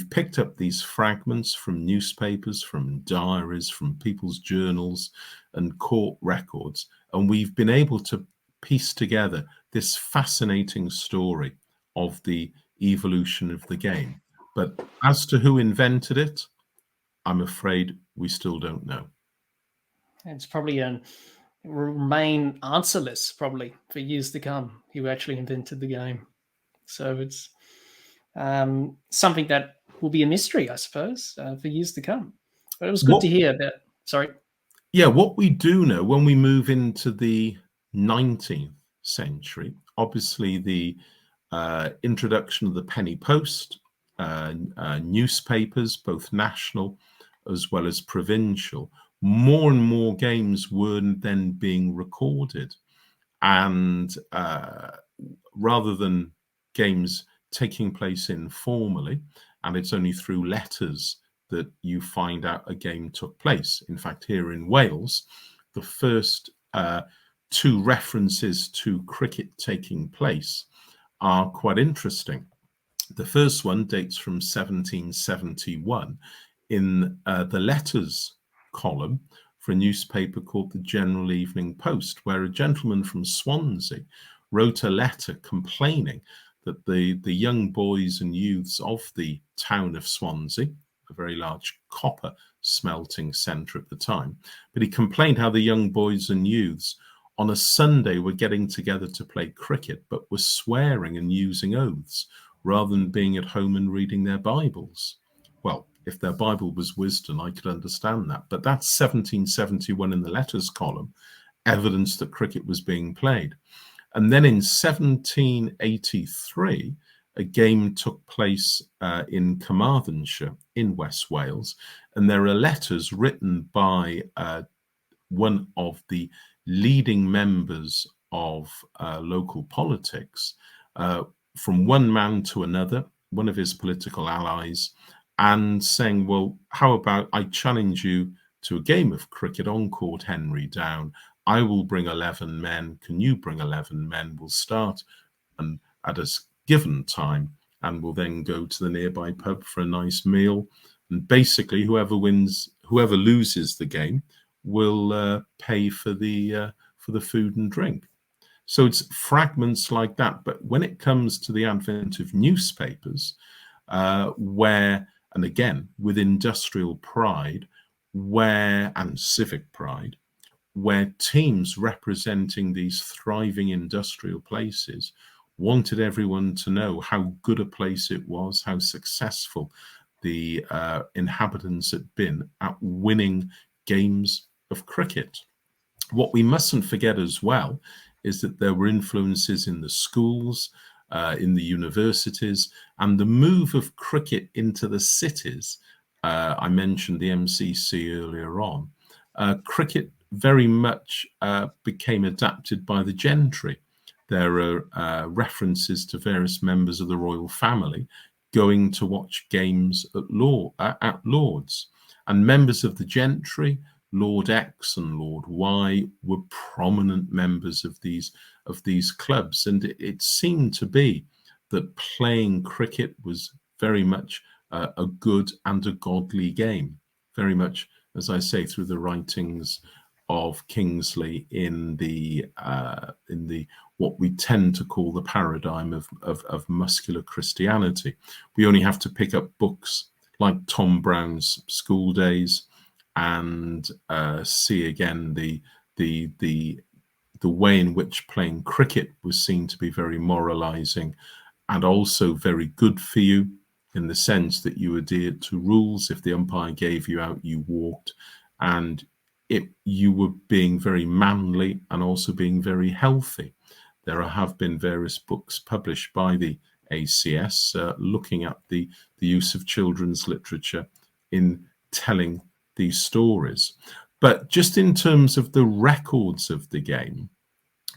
picked up these fragments from newspapers, from diaries, from people's journals and court records, and we've been able to piece together this fascinating story of the evolution of the game. But as to who invented it, I'm afraid we still don't know. It's probably remain answerless, probably, for years to come, who actually invented the game. So it's something that will be a mystery, I suppose, for years to come. But it was good to hear about. Sorry. Yeah, what we do know when we move into the 19th century, obviously the introduction of the penny post, newspapers, both national as well as provincial, more and more games were then being recorded. And rather than games taking place informally, and it's only through letters that you find out a game took place. In fact, here in Wales, the first two references to cricket taking place are quite interesting. The first one dates from 1771 in the letters column for a newspaper called the General Evening Post, where a gentleman from Swansea wrote a letter complaining that the young boys and youths of the town of Swansea, a very large copper smelting centre at the time, but he complained how the young boys and youths on a Sunday were getting together to play cricket, but were swearing and using oaths rather than being at home and reading their Bibles. Well, if their Bible was wisdom, I could understand that. But that's 1771 in the letters column, evidence that cricket was being played. And then in 1783, a game took place in Carmarthenshire in West Wales, and there are letters written by one of the leading members of local politics, from one man to another, one of his political allies, and saying, well, how about I challenge you to a game of cricket on Court Henry Down. I will bring 11 men. Can you bring 11 men? We'll start and at a given time, and we'll then go to the nearby pub for a nice meal. And basically, whoever loses the game will pay for the food and drink. So it's fragments like that. But when it comes to the advent of newspapers, where, and again, with industrial pride, and civic pride, where teams representing these thriving industrial places wanted everyone to know how good a place it was, how successful the inhabitants had been at winning games of cricket. What we mustn't forget as well is that there were influences in the schools, in the universities, and the move of cricket into the cities. I mentioned the MCC earlier on. Cricket very much became adapted by the gentry. There are references to various members of the royal family going to watch games at Lord's, and members of the gentry, Lord X and Lord Y, were prominent members of these clubs, and it seemed to be that playing cricket was very much a good and a godly game, very much, as I say, through the writings of Kingsley in the what we tend to call the paradigm of muscular Christianity. We only have to pick up books like Tom Brown's School Days and see again the way in which playing cricket was seen to be very moralizing and also very good for you, in the sense that you adhered to rules. If the umpire gave you out, you walked, and you were being very manly and also being very healthy. There have been various books published by the ACS looking at the use of children's literature in telling these stories. But just in terms of the records of the game,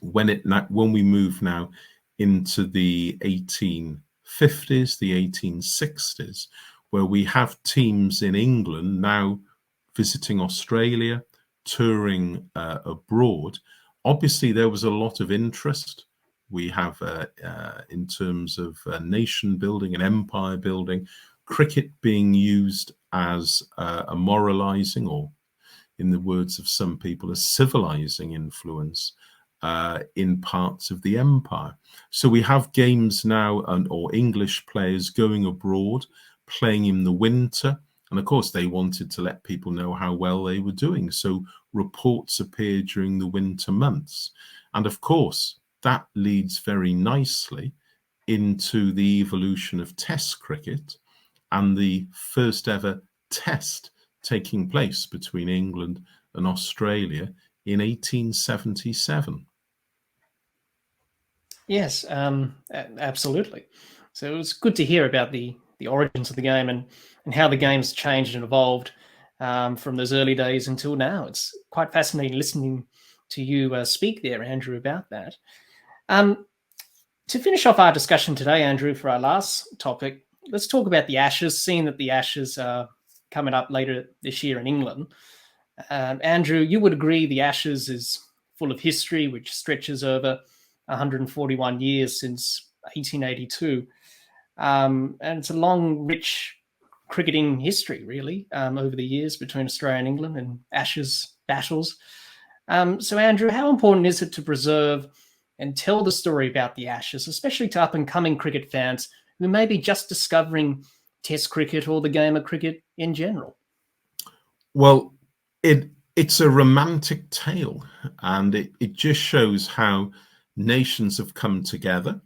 when we move now into the 1850s, the 1860s, where we have teams in England now visiting Australia, touring abroad, obviously there was a lot of interest. We have, in terms of nation building and empire building, cricket being used as a moralizing, or in the words of some people, a civilizing influence in parts of the empire. So we have games now, or English players going abroad, playing in the winter. And of course, they wanted to let people know how well they were doing. So reports appear during the winter months. And of course, that leads very nicely into the evolution of Test cricket and the first ever test taking place between England and Australia in 1877. Yes, absolutely. So it was good to hear about the origins of the game and how the game's changed and evolved from those early days until now. It's quite fascinating listening to you speak there, Andrew, about that. To finish off our discussion today, Andrew, for our last topic, let's talk about the Ashes, seeing that the Ashes are coming up later this year in England. Andrew, you would agree the Ashes is full of history, which stretches over 141 years since 1882. And it's a long, rich cricketing history, really, over the years between Australia and England and Ashes battles. So, Andrew, how important is it to preserve and tell the story about the Ashes, especially to up-and-coming cricket fans who may be just discovering Test cricket or the game of cricket in general? Well, it's a romantic tale, and it just shows how nations have come together.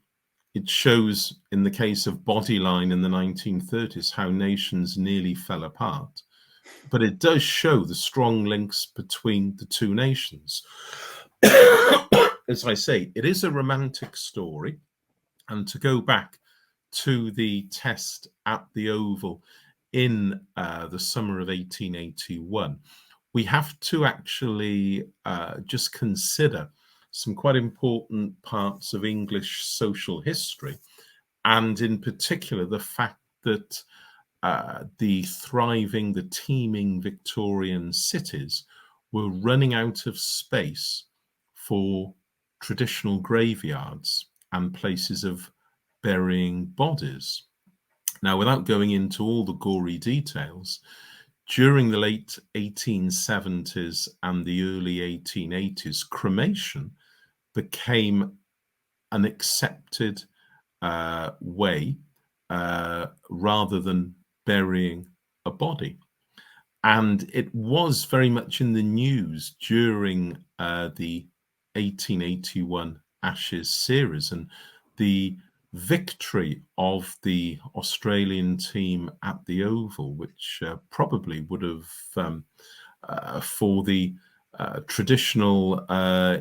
It shows, in the case of Bodyline in the 1930s, how nations nearly fell apart. But it does show the strong links between the two nations. As I say, it is a romantic story. And to go back to the test at the Oval in the summer of 1881, we have to actually just consider some quite important parts of English social history, and in particular the fact that the thriving, the teeming Victorian cities were running out of space for traditional graveyards and places of burying bodies. Now, without going into all the gory details, during the late 1870s and the early 1880s, cremation became an accepted way rather than burying a body. And it was very much in the news during the 1881 Ashes series, and the victory of the Australian team at the Oval, which probably would have, for the traditional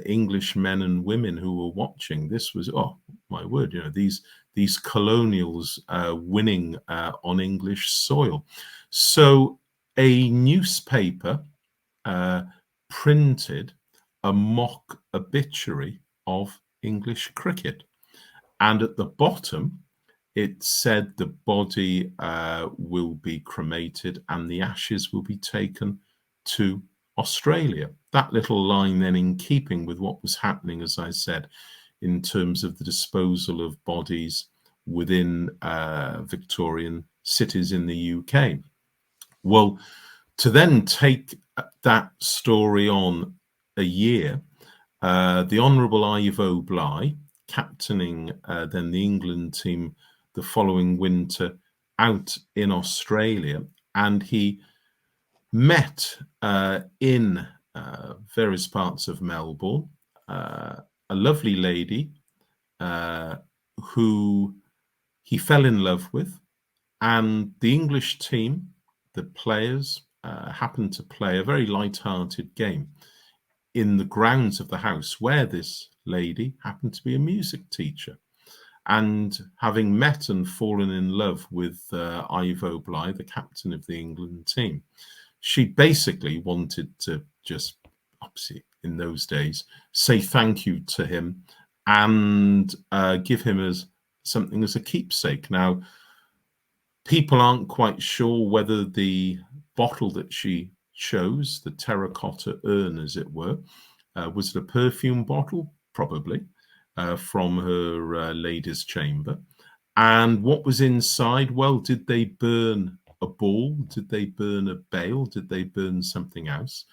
English men and women who were watching, this was, oh my word, these colonials winning on English soil. So a newspaper printed a mock obituary of English cricket. And at the bottom, it said the body will be cremated and the ashes will be taken to Australia. That little line then in keeping with what was happening, as I said, in terms of the disposal of bodies within Victorian cities in the UK. Well, to then take that story on a year, the Honourable Ivo Bligh, captaining then the England team the following winter out in Australia, and he met in various parts of Melbourne a lovely lady who he fell in love with, and the English team, the players, happened to play a very light-hearted game in the grounds of the house where this lady happened to be a music teacher. And having met and fallen in love with Ivo Bligh, the captain of the England team, she basically wanted to just, obviously in those days, say thank you to him and give him as something as a keepsake. Now, people aren't quite sure whether the bottle that she chose, the terracotta urn as it were, was it a perfume bottle? Probably, from her lady's chamber. And what was inside? Well, did they burn a ball? Did they burn a bale? Did they burn something else?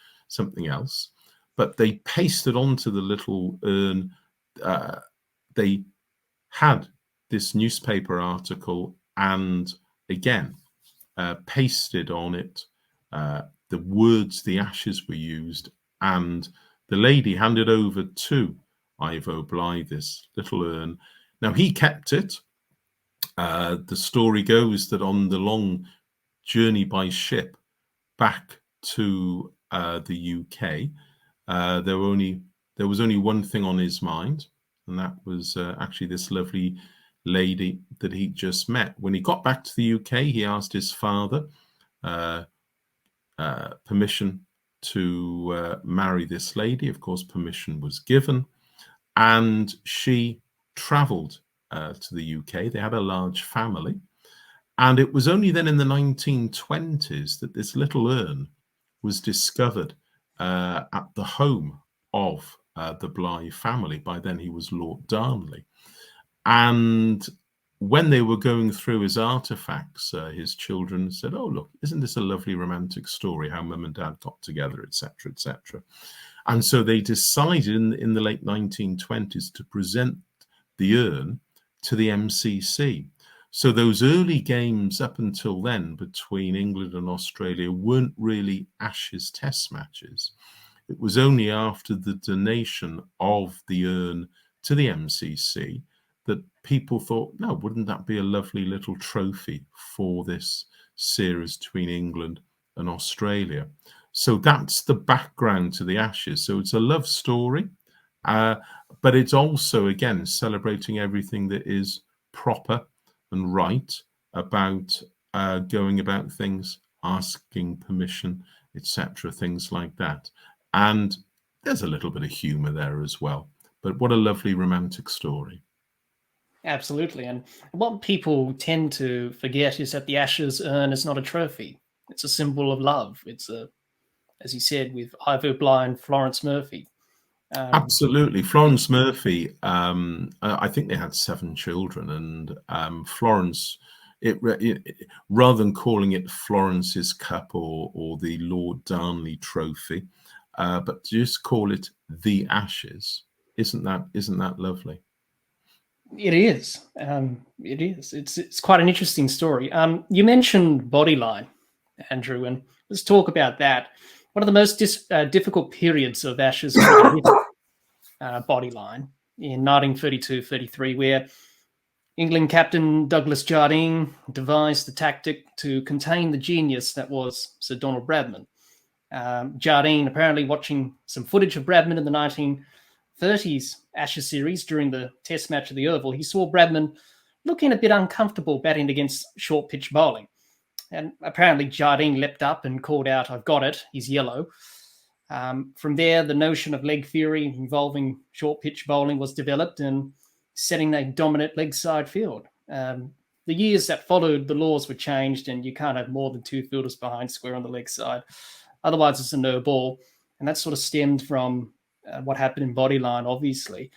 But they pasted onto the little urn. They had this newspaper article and again pasted on it the words, the ashes were used, and the lady handed over to Ivo Bligh this little urn. Now, he kept it. The story goes that on the long journey by ship back to the UK, there was only one thing on his mind, and that was actually this lovely lady that he just met. When he got back to the UK, he asked his father permission to marry this lady. Of course, permission was given, and she travelled to the UK. They had a large family, and it was only then in the 1920s that this little urn was discovered at the home of the Bligh family. By then he was Lord Darnley, and when they were going through his artifacts, his children said, "Oh, look, isn't this a lovely romantic story, how mum and dad got together, etc., etc." And so they decided in the late 1920s to present the urn to the MCC. So those early games up until then between England and Australia weren't really Ashes test matches. It was only after the donation of the urn to the MCC that people thought, no, wouldn't that be a lovely little trophy for this series between England and Australia? So that's the background to the Ashes. So it's a love story, but it's also, again, celebrating everything that is proper and right about going about things, asking permission, etc., things like that. And there's a little bit of humour there as well. But what a lovely romantic story. Absolutely. And what people tend to forget is that the Ashes urn is not a trophy. It's a symbol of love. It's as you said, with Ivor Bligh and Florence Murphy. Absolutely. Florence Murphy, I think they had 7 children, and Florence, rather than calling it Florence's Cup or the Lord Darnley Trophy, but just call it the Ashes. Isn't that lovely? It is. It is. It's quite an interesting story. You mentioned bodyline, Andrew, and let's talk about that. One of the most difficult periods of Ashes bodyline in 1932-33, where England captain Douglas Jardine devised the tactic to contain the genius that was Sir Donald Bradman. Jardine, apparently watching some footage of Bradman in the 1930s Ashes series during the Test match at the Oval, he saw Bradman looking a bit uncomfortable batting against short pitch bowling. And apparently Jardine leapt up and called out, "I've got it, he's yellow." From there, the notion of leg theory involving short pitch bowling was developed and setting a dominant leg side field. The years that followed, the laws were changed and you can't have more than 2 fielders behind square on the leg side. Otherwise, it's a no ball. And that sort of stemmed from what happened in bodyline, obviously.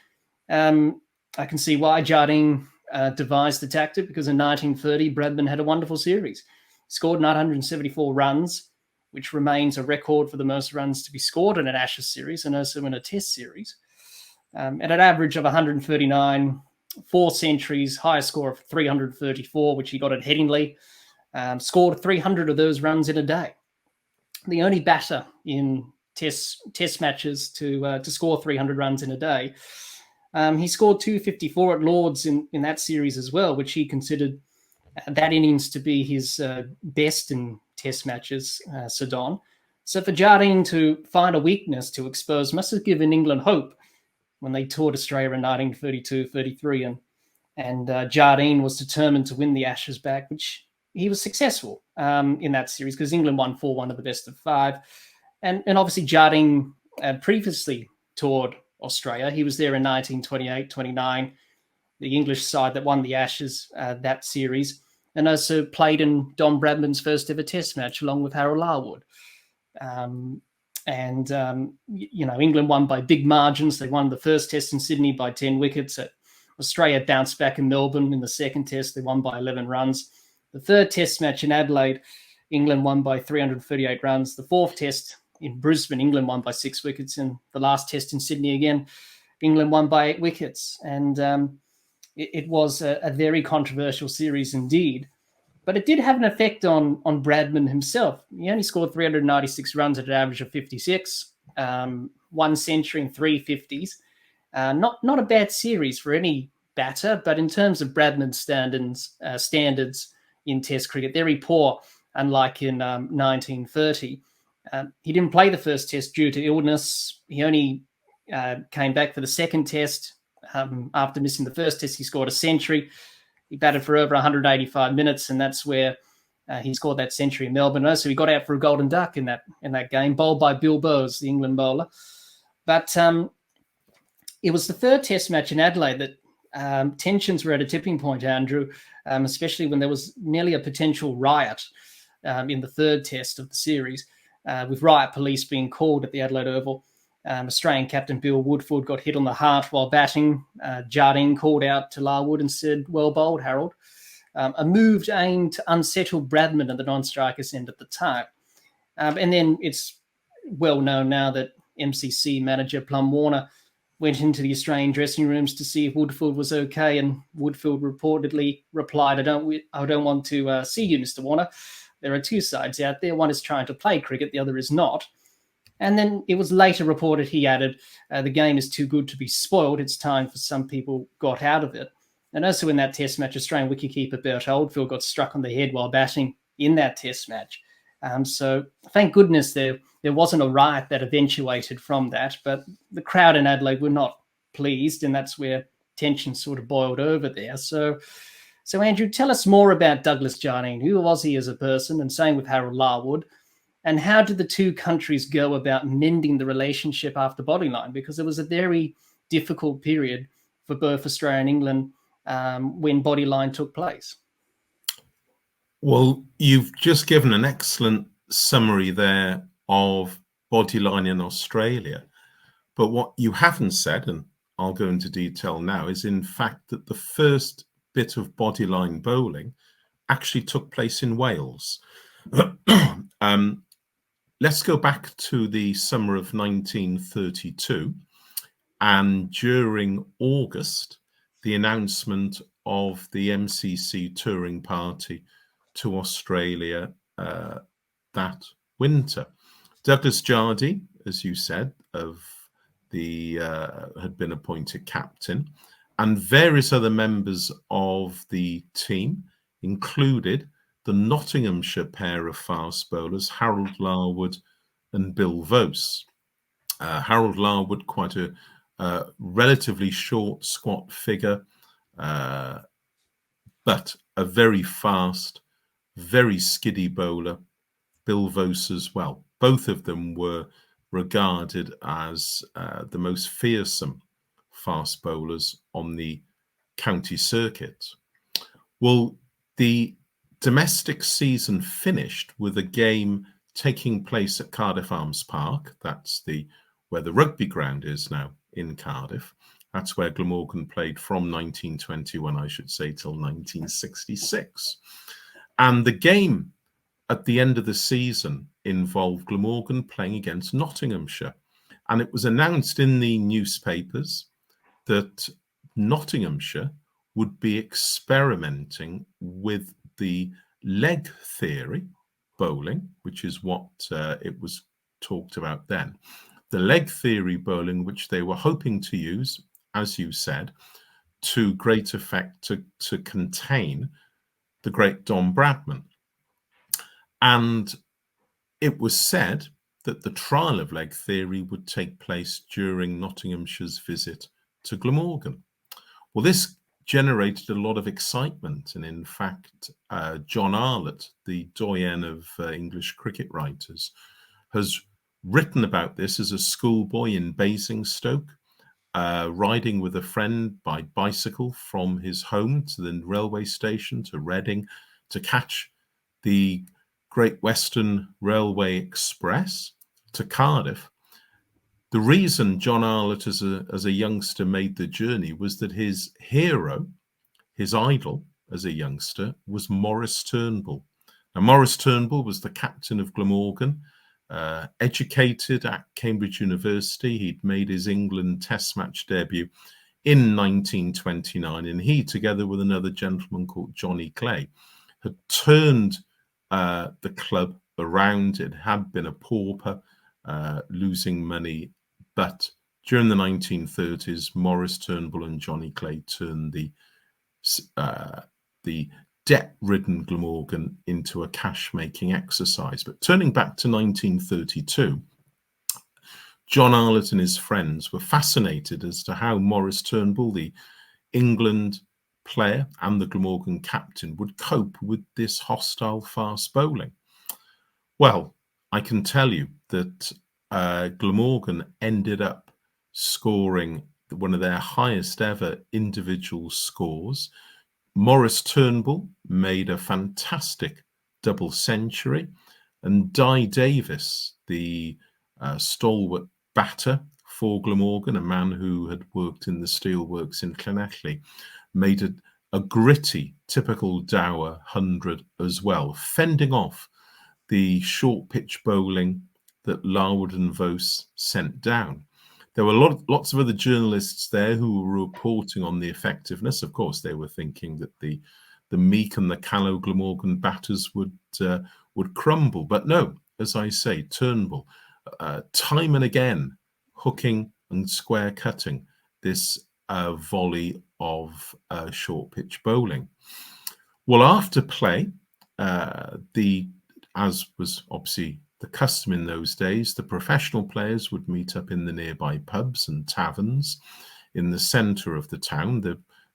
I can see why Jardine devised the tactic, because in 1930, Bradman had a wonderful series. Scored 974 runs, which remains a record for the most runs to be scored in an Ashes series and also in a Test series. At an average of 139, 4 centuries, highest score of 334, which he got at Headingley, scored 300 of those runs in a day. The only batter in Test matches to score 300 runs in a day. He scored 254 at Lords in that series as well, which he considered that innings to be his best in Test matches, Sir Don. So for Jardine to find a weakness to expose must have given England hope when they toured Australia in 1932-33, and Jardine was determined to win the Ashes back, which he was successful in that series because England won 4-1 of the best of 5. And obviously Jardine previously toured Australia. He was there in 1928-29, the English side that won the Ashes that series, and also played in Don Bradman's first ever Test match along with Harold Larwood. England won by big margins. They won the first Test in Sydney by 10 wickets. Australia bounced back in Melbourne in the second Test. They won by 11 runs. The third Test match in Adelaide, England won by 338 runs. The fourth Test in Brisbane, England won by 6 wickets. And the last Test in Sydney again, England won by 8 wickets. And it was a very controversial series indeed. But it did have an effect on Bradman himself. He only scored 396 runs at an average of 56, 1 century and 3 50s. Not a bad series for any batter, but in terms of Bradman's standards in Test cricket, very poor, unlike in 1930. He didn't play the first Test due to illness. He only came back for the second Test. After missing the first Test, he scored a century. He batted for over 185 minutes, and that's where he scored that century in Melbourne. So he got out for a golden duck in that game, bowled by Bill Bowes, the England bowler. But it was the third Test match in Adelaide that tensions were at a tipping point, Andrew, especially when there was nearly a potential riot in the third Test of the series, with riot police being called at the Adelaide Oval. Australian captain Bill Woodford got hit on the heart while batting. Jardine called out to Larwood and said, "Well bowled, Harold." A move aimed to unsettle Bradman at the non-strikers end at the time. And then it's well known now that MCC manager Plum Warner went into the Australian dressing rooms to see if Woodford was okay, and Woodford reportedly replied, I don't want to see you, Mr. Warner. There are 2 sides out there. One is trying to play cricket, the other is not. And then it was later reported, he added, the game is too good to be spoiled. It's time for some people got out of it. And also in that Test match, Australian wicketkeeper Bert Oldfield got struck on the head while batting in that Test match. So thank goodness there wasn't a riot that eventuated from that, but the crowd in Adelaide were not pleased, and that's where tension sort of boiled over there. So So, Andrew, tell us more about Douglas Jardine. Who was he as a person? And same with Harold Larwood. And how did the two countries go about mending the relationship after Bodyline? Because it was a very difficult period for both Australia and England when Bodyline took place. Well, you've just given an excellent summary there of Bodyline in Australia. But what you haven't said, and I'll go into detail now, is in fact that the first bit of Bodyline bowling actually took place in Wales. Let's go back to the summer of 1932, and during August, the announcement of the MCC touring party to Australia that winter. Douglas Jardine, as you said, had been appointed captain, and various other members of the team included the Nottinghamshire pair of fast bowlers, Harold Larwood and Bill Vose. Harold Larwood, quite a relatively short, squat figure, but a very fast, very skiddy bowler. Bill Vose as well. Both of them were regarded as the most fearsome fast bowlers on the county circuit. Well, the domestic season finished with a game taking place at Cardiff Arms Park. That's where the rugby ground is now in Cardiff. That's where Glamorgan played from 1921, I should say, till 1966. And the game at the end of the season involved Glamorgan playing against Nottinghamshire. And it was announced in the newspapers that Nottinghamshire would be experimenting with the leg theory bowling, which is what it was talked about then. The leg theory bowling, which they were hoping to use, as you said, to great effect to contain the great Don Bradman. And it was said that the trial of leg theory would take place during Nottinghamshire's visit to Glamorgan. Well, this generated a lot of excitement. And in fact, John Arlott, the doyen of English cricket writers, has written about this as a schoolboy in Basingstoke, riding with a friend by bicycle from his home to the railway station to Reading to catch the Great Western Railway Express to Cardiff. The reason John Arlott as a youngster made the journey was that his hero, his idol as a youngster, was Maurice Turnbull. Now, Maurice Turnbull was the captain of Glamorgan, educated at Cambridge University. He'd made his England Test match debut in 1929, and he, together with another gentleman called Johnny Clay, had turned the club around. It had been a pauper, losing money, but during the 1930s, Maurice Turnbull and Johnny Clay turned the debt-ridden Glamorgan into a cash-making exercise. But turning back to 1932, John Arlott and his friends were fascinated as to how Maurice Turnbull, the England player and the Glamorgan captain, would cope with this hostile fast bowling. Well, I can tell you that Glamorgan ended up scoring one of their highest ever individual scores. Maurice Turnbull made a fantastic double century, and Di Davis, the stalwart batter for Glamorgan, a man who had worked in the steelworks in Llanelli, made a gritty, typical Dower 100 as well, fending off the short pitch bowling that Larwood and Vose sent down. There were lots of other journalists there who were reporting on the effectiveness. Of course, they were thinking that the meek and the callow Glamorgan batters would crumble. But no, as I say, Turnbull, time and again, hooking and square cutting this volley of short pitch bowling. Well, after play, as was obviously the custom in those days, the professional players would meet up in the nearby pubs and taverns in the centre of the town.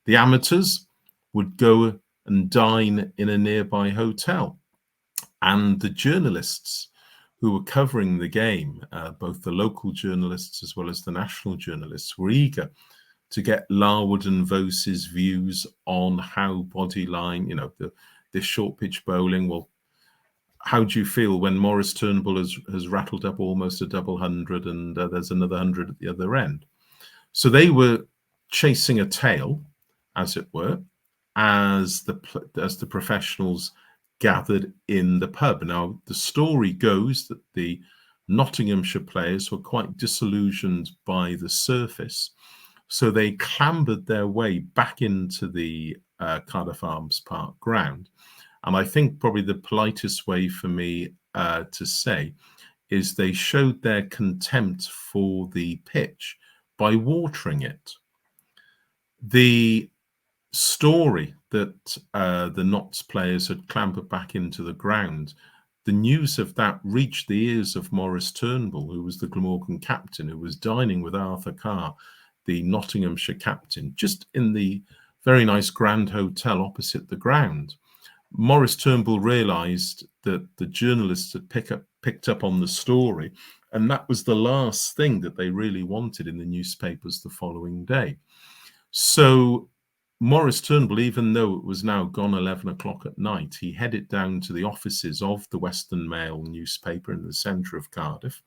The amateurs would go and dine in a nearby hotel. And the journalists who were covering the game, both the local journalists as well as the national journalists, were eager to get Larwood and Vose's views on how Bodyline, this short pitch bowling. Well, how do you feel when Maurice Turnbull has rattled up almost a double hundred and there's another 100 at the other end? So they were chasing a tail, as it were, as the professionals gathered in the pub. Now, the story goes that the Nottinghamshire players were quite disillusioned by the surface, so they clambered their way back into the Cardiff Arms Park ground. And I think probably the politest way for me to say is they showed their contempt for the pitch by watering it. The story that the Notts players had clambered back into the ground, the news of that reached the ears of Maurice Turnbull, who was the Glamorgan captain, who was dining with Arthur Carr, the Nottinghamshire captain, just in the very nice Grand Hotel opposite the ground. Maurice Turnbull realised that the journalists had picked up on the story, and that was the last thing that they really wanted in the newspapers the following day. So Maurice Turnbull, even though it was now gone 11 o'clock at night, he headed down to the offices of the Western Mail newspaper in the centre of Cardiff.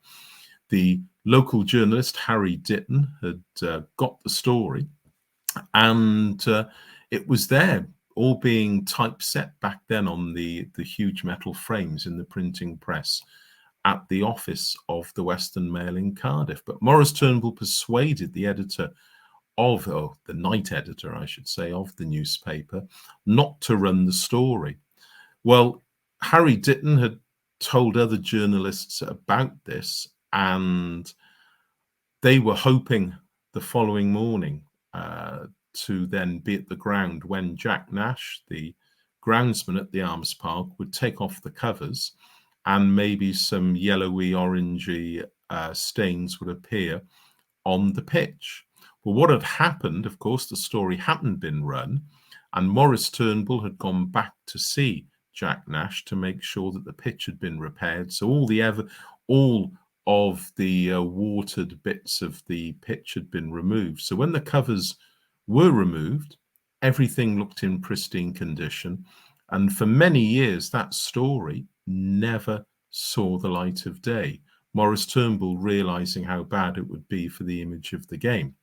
The local journalist, Harry Ditton, had got the story, and it was there, all being typeset back then on the huge metal frames in the printing press at the office of the Western Mail in Cardiff. But Maurice Turnbull persuaded the editor of, the night editor, I should say, of the newspaper, not to run the story. Well, Harry Ditton had told other journalists about this, and they were hoping the following morning to then be at the ground when Jack Nash, the groundsman at the Arms Park, would take off the covers and maybe some yellowy, orangey stains would appear on the pitch. Well, what had happened, of course, the story hadn't been run, and Maurice Turnbull had gone back to see Jack Nash to make sure that the pitch had been repaired. So all of the watered bits of the pitch had been removed. So when the covers were removed, everything looked in pristine condition. And for many years, that story never saw the light of day. Maurice Turnbull realizing how bad it would be for the image of the game.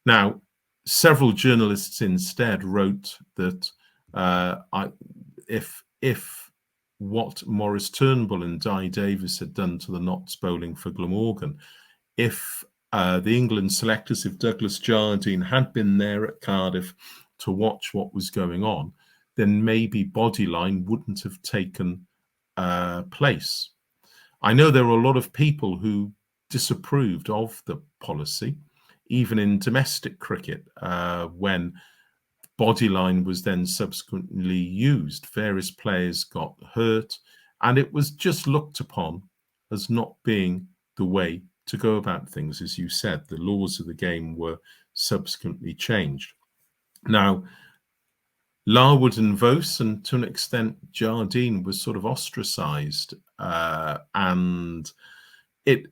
Now, several journalists instead wrote that if what Maurice Turnbull and Di Davis had done to the Notts bowling for Glamorgan, if the England selectors, if Douglas Jardine had been there at Cardiff to watch what was going on, then maybe Bodyline wouldn't have taken place. I know there were a lot of people who disapproved of the policy, even in domestic cricket, when Bodyline was then subsequently used. Various players got hurt, and it was just looked upon as not being the way to go about things. As you said, the laws of the game were subsequently changed. Now, Larwood and Vose, and to an extent Jardine, was sort of ostracised, and it,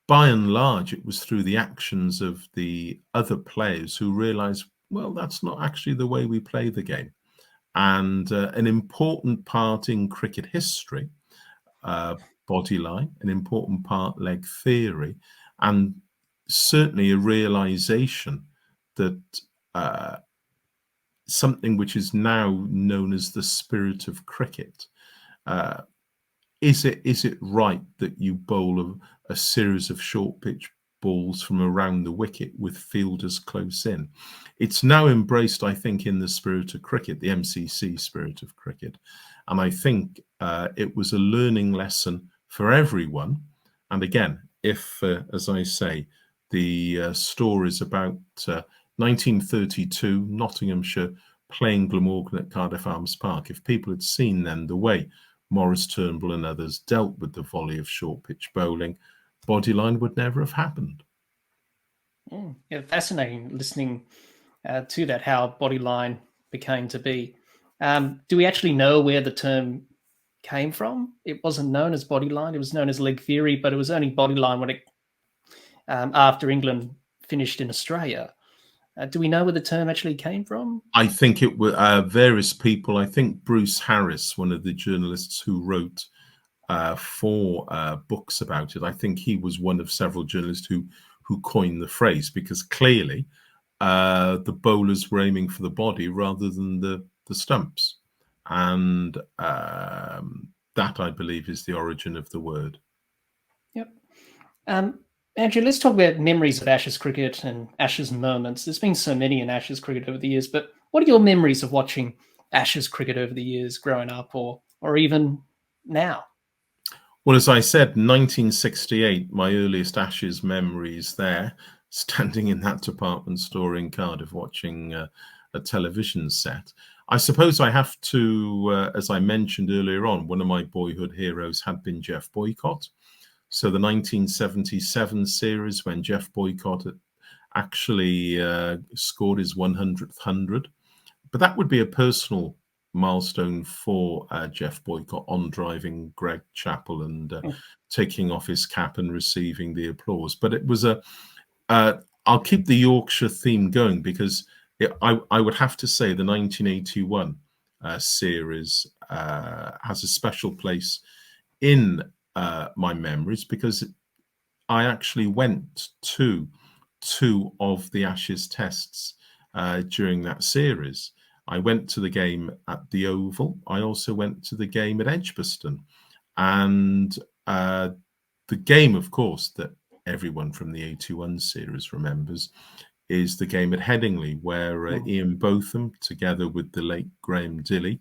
by and large, it was through the actions of the other players who realised, well, that's not actually the way we play the game. And an important part in cricket history, Bodyline, an important part leg theory, and certainly a realisation that something which is now known as the spirit of cricket. Is it right that you bowl a series of short pitch balls from around the wicket with fielders close in? It's now embraced, I think, in the spirit of cricket, the MCC spirit of cricket. And I think it was a learning lesson for everyone. And again, if, as I say, the stories about 1932, Nottinghamshire playing Glamorgan at Cardiff Arms Park, if people had seen then the way Maurice Turnbull and others dealt with the volley of short pitch bowling, Bodyline would never have happened. Yeah, fascinating listening to that, how Bodyline became to be. Do we actually know where the term came from? It wasn't known as bodyline. It was known as leg theory, but it was only bodyline when it after England finished in Australia. Do we know where the term actually came from? I think it was various people. I think Bruce Harris, one of the journalists who wrote 4 books about it, I think he was one of several journalists who coined the phrase, because clearly the bowlers were aiming for the body rather than the stumps, and that, I believe, is the origin of the word. Yep. Andrew, let's talk about memories of Ashes cricket and Ashes moments. There's been so many in Ashes cricket over the years, but what are your memories of watching Ashes cricket over the years, growing up, or even now? Well, as I said, 1968, my earliest Ashes memories there, standing in that department store in Cardiff watching a television set. I suppose I have to, as I mentioned earlier on, one of my boyhood heroes had been Geoff Boycott. So the 1977 series, when Geoff Boycott actually scored his 100th 100. But that would be a personal milestone for Geoff Boycott, on driving Greg Chappell and taking off his cap and receiving the applause. But it was I'll keep the Yorkshire theme going, because I would have to say the 1981 series has a special place in my memories, because I actually went to 2 of the Ashes tests during that series. I went to the game at the Oval. I also went to the game at Edgbaston. And the game, of course, that everyone from the 81 series remembers is the game at Headingley, where Ian Botham, together with the late Graham Dilley,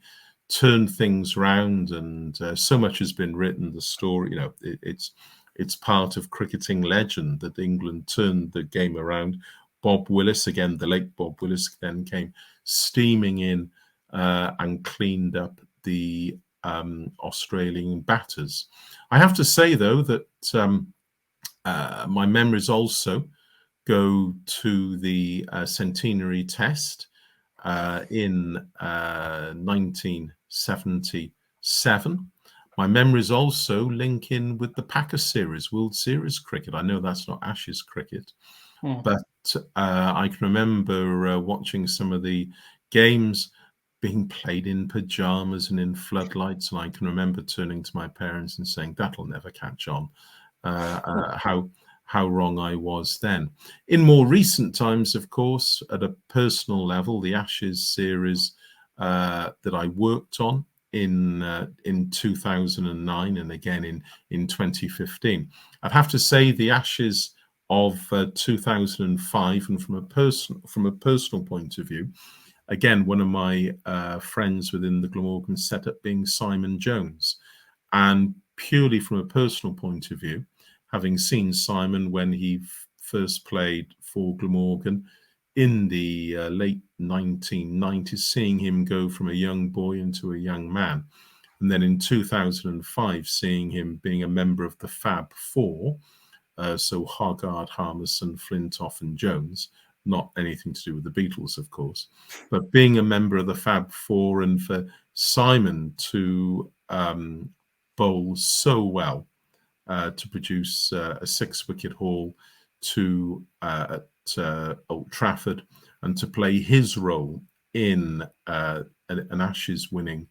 turned things round, and so much has been written. The story, it's part of cricketing legend that England turned the game around. Bob Willis, again, the late Bob Willis, then came steaming in and cleaned up the Australian batters. I have to say, though, that my memories also go to the centenary test in 1977. My memories also link in with the Packer series, World Series cricket. I know that's not Ashes cricket, but I can remember watching some of the games being played in pajamas and in floodlights, and I can remember turning to my parents and saying, "That'll never catch on." How wrong I was then. In more recent times, of course, at a personal level, the Ashes series that I worked on in 2009 and again in 2015, I'd have to say the Ashes of 2005, and from a personal point of view, again, one of my friends within the Glamorgan setup being Simon Jones, and purely from a personal point of view, having seen Simon when he first played for Glamorgan in the late 1990s, seeing him go from a young boy into a young man. And then in 2005, seeing him being a member of the Fab Four, so Hogarth, Harmison, Flintoff and Jones, not anything to do with the Beatles, of course, but being a member of the Fab Four, and for Simon to bowl so well, to produce a 6-wicket haul at Old Trafford, and to play his role in an Ashes winning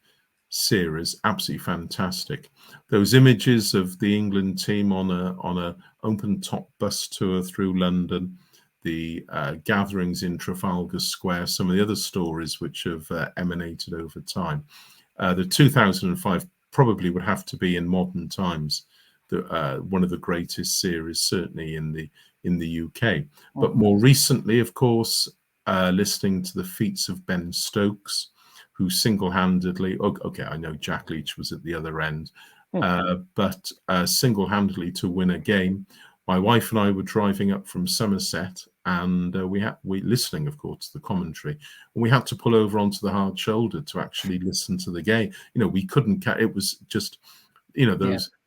series, absolutely fantastic. Those images of the England team on a open top bus tour through London, the gatherings in Trafalgar Square, some of the other stories which have emanated over time. The 2005 probably would have to be, in modern times, one of the greatest series, certainly in the UK. But more recently, of course, listening to the feats of Ben Stokes, who single-handedly, okay, I know Jack Leach was at the other end, but single-handedly to win a game. My wife and I were driving up from Somerset, and we listening, of course, to the commentary, and we had to pull over onto the hard shoulder to actually listen to the game. We couldn't. It was just,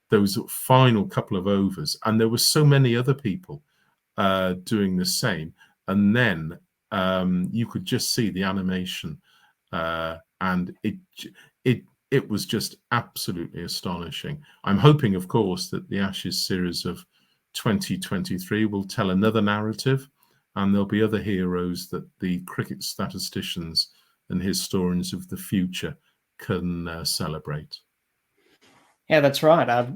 those final couple of overs, and there were so many other people doing the same, and then you could just see the animation and it was just absolutely astonishing. I'm hoping, of course, that the Ashes series of 2023 will tell another narrative, and there'll be other heroes that the cricket statisticians and historians of the future can celebrate. Yeah, that's right.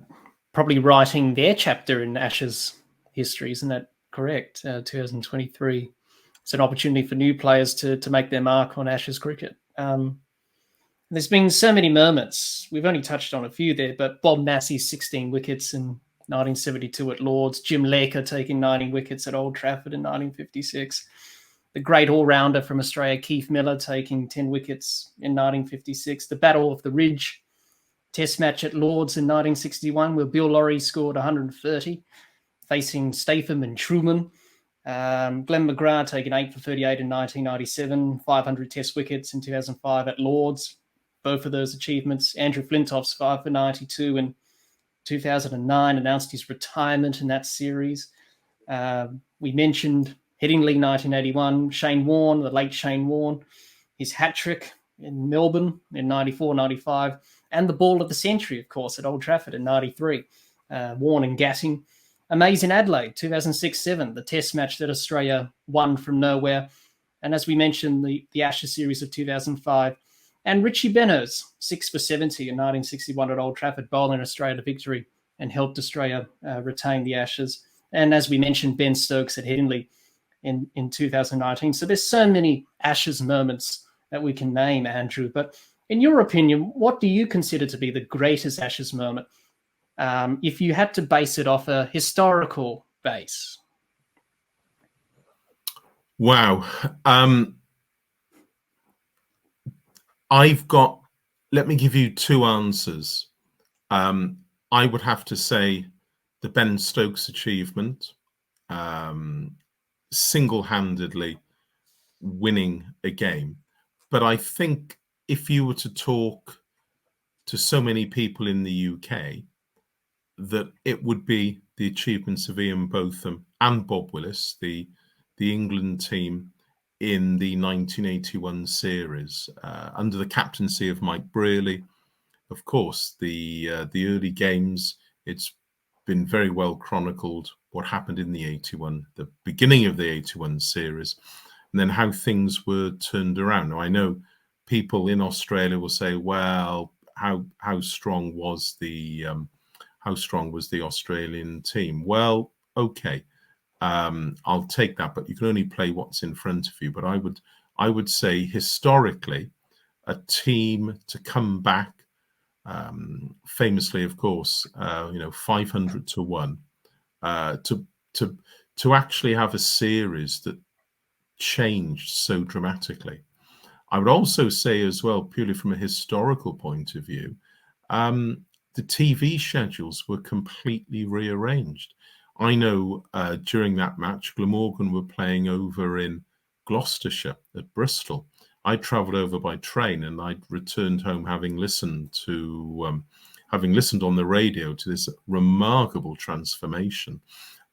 Probably writing their chapter in Ashes history, isn't that correct? 2023. It's an opportunity for new players to make their mark on Ashes cricket. There's been so many moments. We've only touched on a few there, but Bob Massey's 16 wickets in 1972 at Lords, Jim Laker taking 90 wickets at Old Trafford in 1956, the great all-rounder from Australia, Keith Miller, taking 10 wickets in 1956, the Battle of the Ridge Test match at Lords in 1961, where Bill Lawry scored 130, facing Statham and Truman. Glenn McGrath taking 8 for 38 in 1997, 500 Test wickets in 2005 at Lords. Both of those achievements. Andrew Flintoff's 5 for 92 in 2009, announced his retirement in that series. We mentioned Headingley 1981, Shane Warne, the late Shane Warne, his hat-trick in Melbourne in 94-95, and the ball of the century, of course, at Old Trafford in 93. Warne and Gatting. Amazing Adelaide, 2006-7, the test match that Australia won from nowhere. And as we mentioned, the Ashes series of 2005. And Richie Benaud, 6 for 70 in 1961 at Old Trafford, bowling Australia to victory and helped Australia retain the Ashes. And as we mentioned, Ben Stokes at Headingley in 2019. So there's so many Ashes moments that we can name, Andrew. But in your opinion, what do you consider to be the greatest Ashes moment if you had to base it off a historical base? Wow. Let me give you two answers. I would have to say the Ben Stokes achievement, single-handedly winning a game. But I think if you were to talk to so many people in the UK, that it would be the achievements of Ian Botham and Bob Willis, the England team in the 1981 series, under the captaincy of Mike Brearley. Of course, the early games, it's been very well chronicled what happened in the beginning of the 81 series, and then how things were turned around. Now, I know people in Australia will say, well, how strong was the Australian team? Well, okay, I'll take that, but you can only play what's in front of you. But I would say historically, a team to come back, famously, of course, 500 to 1, to actually have a series that changed so dramatically. I would also say as well, purely from a historical point of view, the TV schedules were completely rearranged. I know during that match, Glamorgan were playing over in Gloucestershire at Bristol. I travelled over by train, and I'd returned home having listened on the radio to this remarkable transformation.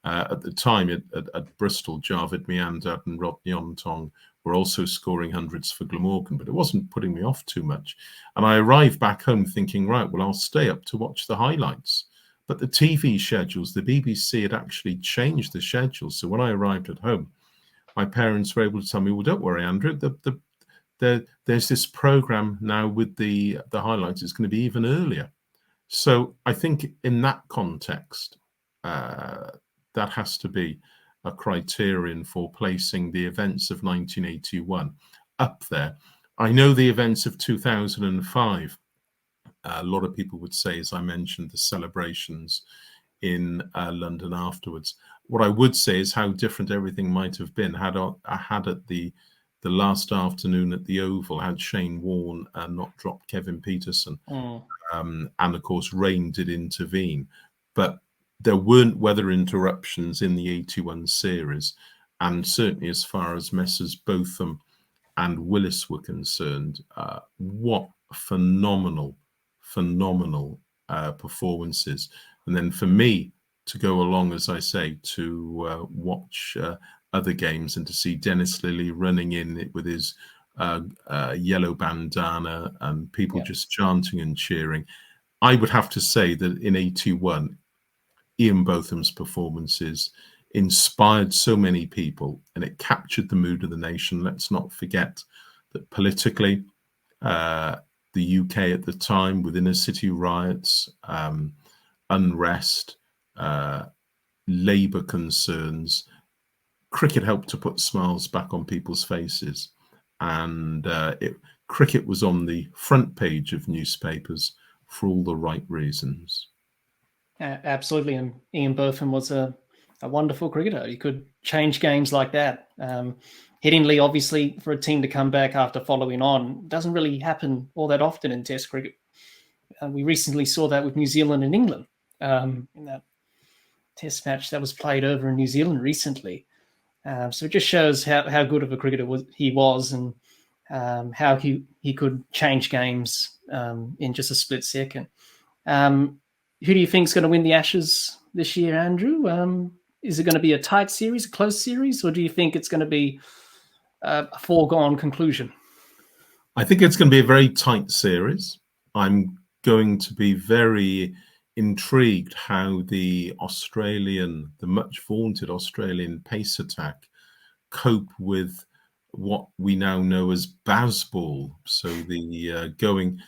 At the time at Bristol, Javid Meander and Rodney Ontong were also scoring hundreds for Glamorgan, but it wasn't putting me off too much. And I arrived back home thinking, right, well, I'll stay up to watch the highlights. But the TV schedules, the BBC had actually changed the schedules. So when I arrived at home, my parents were able to tell me, well, don't worry, Andrew, there's this program now with the highlights. It's going to be even earlier. So I think in that context, that has to be a criterion for placing the events of 1981 up there. I know the events of 2005. A lot of people would say, as I mentioned, the celebrations in London afterwards. What I would say is how different everything might have been had at the last afternoon at the Oval, had Shane Warne not dropped Kevin Peterson. And of course, rain did intervene. But there weren't weather interruptions in the 81 series. And certainly as far as Messrs Botham and Willis were concerned, what phenomenal performances. And then for me to go along, as I say, to watch other games and to see Dennis Lilly running in with his yellow bandana and people Yeah. just chanting and cheering. I would have to say that in 81, Ian Botham's performances inspired so many people and it captured the mood of the nation. Let's not forget that politically, the UK at the time, with inner city riots, unrest, labour concerns, cricket helped to put smiles back on people's faces. And cricket was on the front page of newspapers for all the right reasons. Absolutely. And Ian Botham was a wonderful cricketer. He could change games like that. Headingley, obviously, for a team to come back after following on, doesn't really happen all that often in Test cricket. We recently saw that with New Zealand and England in that Test match that was played over in New Zealand recently. So it just shows how good of a cricketer he was and how he could change games in just a split second. Who do you think is going to win the Ashes this year, Andrew? Is it going to be a tight series, a close series, or do you think it's going to be a foregone conclusion? I think it's going to be a very tight series. I'm going to be very intrigued how the much vaunted Australian pace attack cope with what we now know as Bazball. So the going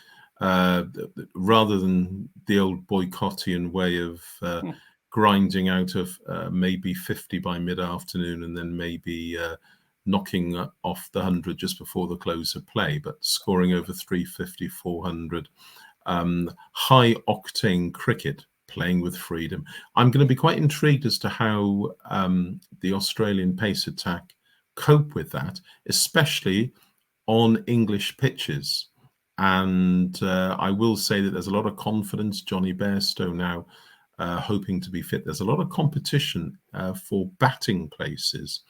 rather than the old Boycottian way of grinding out of maybe 50 by mid-afternoon and then maybe knocking off the 100 just before the close of play, but scoring over 350, 400. High octane cricket, playing with freedom. I'm going to be quite intrigued as to how the Australian pace attack cope with that, especially on English pitches. And I will say that there's a lot of confidence. Johnny Bairstow now hoping to be fit. There's a lot of competition for batting places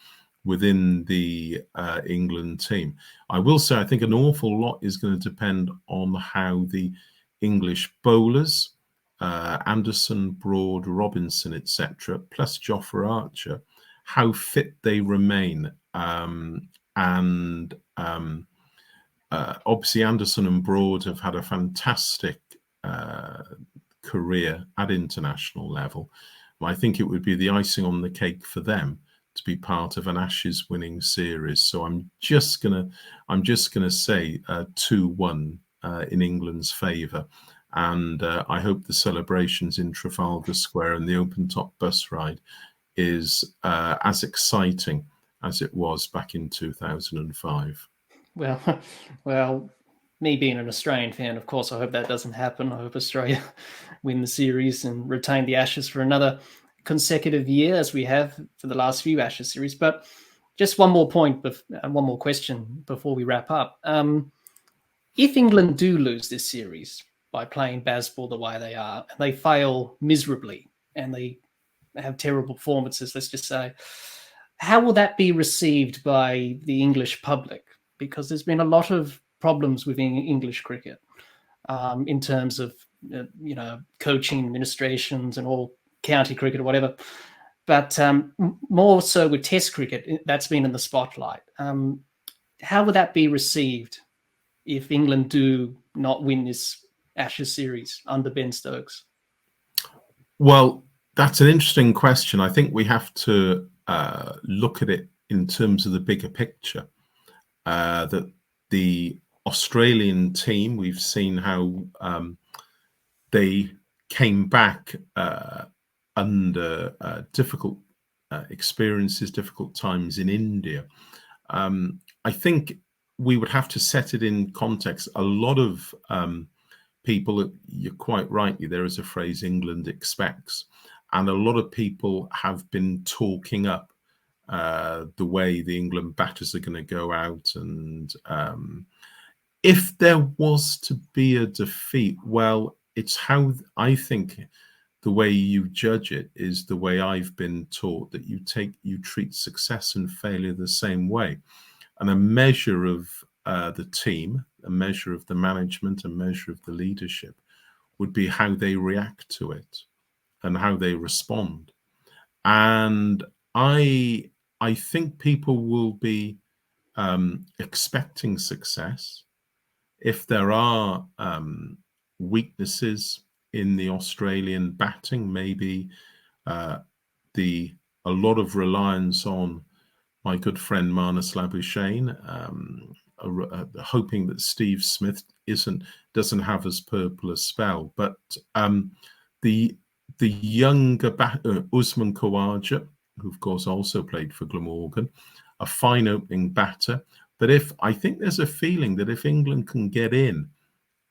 within the England team. I will say I think an awful lot is going to depend on how the English bowlers, Anderson, Broad, Robinson, etc., plus Jofra Archer, how fit they remain. Obviously Anderson and Broad have had a fantastic career at international level. I think it would be the icing on the cake for them to be part of an Ashes winning series. So I'm just gonna say 2-1 in England's favour, and I hope the celebrations in Trafalgar Square and the open top bus ride is as exciting as it was back in 2005. Well, me being an Australian fan, of course, I hope that doesn't happen. I hope Australia win the series and retain the Ashes for another consecutive year, as we have for the last few Ashes series. But just one more point, one more question before we wrap up. If England do lose this series by playing Bazball the way they are, and they fail miserably, and they have terrible performances, let's just say, how will that be received by the English public? Because there's been a lot of problems within English cricket in terms of coaching, administrations, and all county cricket or whatever. But more so with Test cricket, that's been in the spotlight. How would that be received if England do not win this Ashes series under Ben Stokes? Well, that's an interesting question. I think we have to look at it in terms of the bigger picture. That the Australian team, we've seen how they came back under difficult experiences, difficult times in India. I think we would have to set it in context. A lot of people, you're quite rightly, there is a phrase England expects, and a lot of people have been talking up the way the England batters are going to go out. And if there was to be a defeat, well, it's how I think the way you judge it is the way I've been taught, that you treat success and failure the same way. And a measure of the team, a measure of the management, a measure of the leadership would be how they react to it and how they respond. And I think people will be expecting success. If there are weaknesses in the Australian batting, maybe a lot of reliance on my good friend Marnus Labuschagne, hoping that Steve Smith doesn't have as purple a spell, but the younger Usman Khawaja, who of course also played for Glamorgan, a fine opening batter. But I think there's a feeling that if England can get in,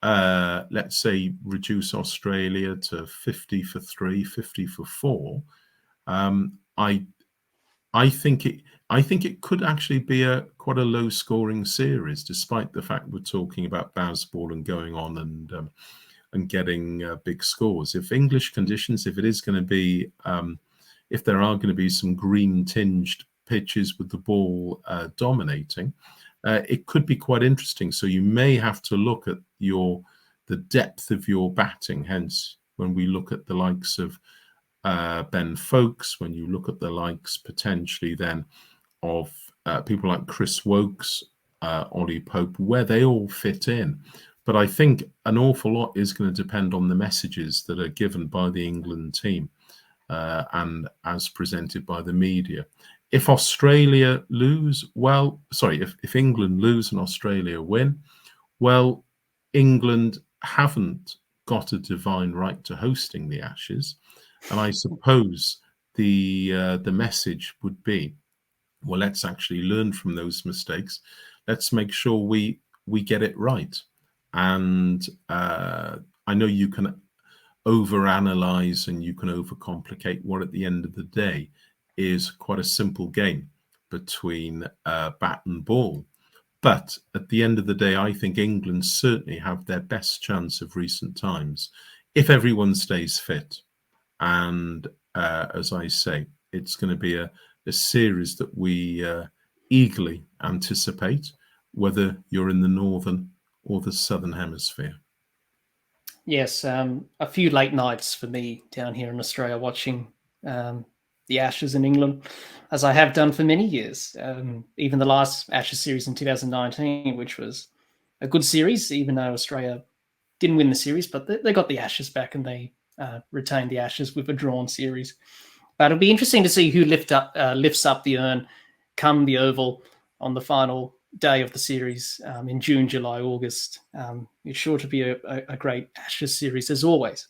let's say reduce Australia to 50 for 3, 50 for 4, I think it could actually be quite a low scoring series, despite the fact we're talking about baseball and going on and getting big scores. If English conditions, if there are going to be some green tinged pitches with the ball dominating, it could be quite interesting. So you may have to look at the depth of your batting. Hence, when we look at the likes of Ben Foakes, when you look at the likes potentially then of people like Chris Wokes, Ollie Pope, where they all fit in. But I think an awful lot is going to depend on the messages that are given by the England team and as presented by the media. If Australia lose, if England lose and Australia win, well, England haven't got a divine right to hosting the Ashes. And I suppose the message would be, well, let's actually learn from those mistakes. Let's make sure we get it right. And I know you can overanalyze and you can overcomplicate what at the end of the day is quite a simple game between bat and ball. But at the end of the day, I think England certainly have their best chance of recent times if everyone stays fit. And as I say, it's going to be a series that we eagerly anticipate, whether you're in the northern or the southern hemisphere. Yes, a few late nights for me down here in Australia watching the Ashes in England, as I have done for many years. Even the last Ashes series in 2019, which was a good series, even though Australia didn't win the series, but they got the Ashes back and they retained the Ashes with a drawn series. But it'll be interesting to see who lifts up the urn come the Oval on the final day of the series in June, July, August. It's sure to be a great Ashes series as always.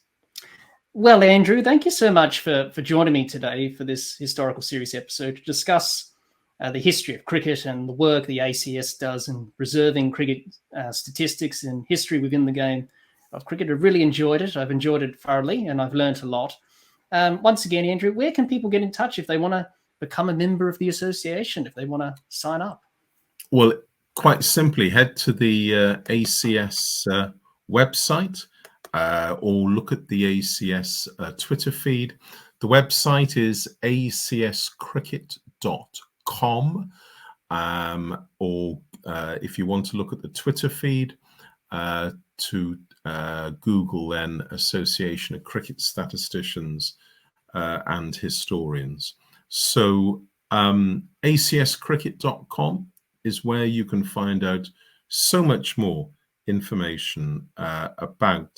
Well, Andrew, thank you so much for joining me today for this historical series episode to discuss the history of cricket and the work the ACS does in preserving cricket statistics and history within the game of cricket. I've really enjoyed it. I've enjoyed it thoroughly and I've learned a lot. Once again, Andrew, where can people get in touch if they want to become a member of the association, if they want to sign up? Well, quite simply, head to the ACS website or look at the ACS Twitter feed. The website is acscricket.com, or if you want to look at the Twitter feed, to Google then Association of Cricket Statisticians and Historians. So acscricket.com is where you can find out so much more information about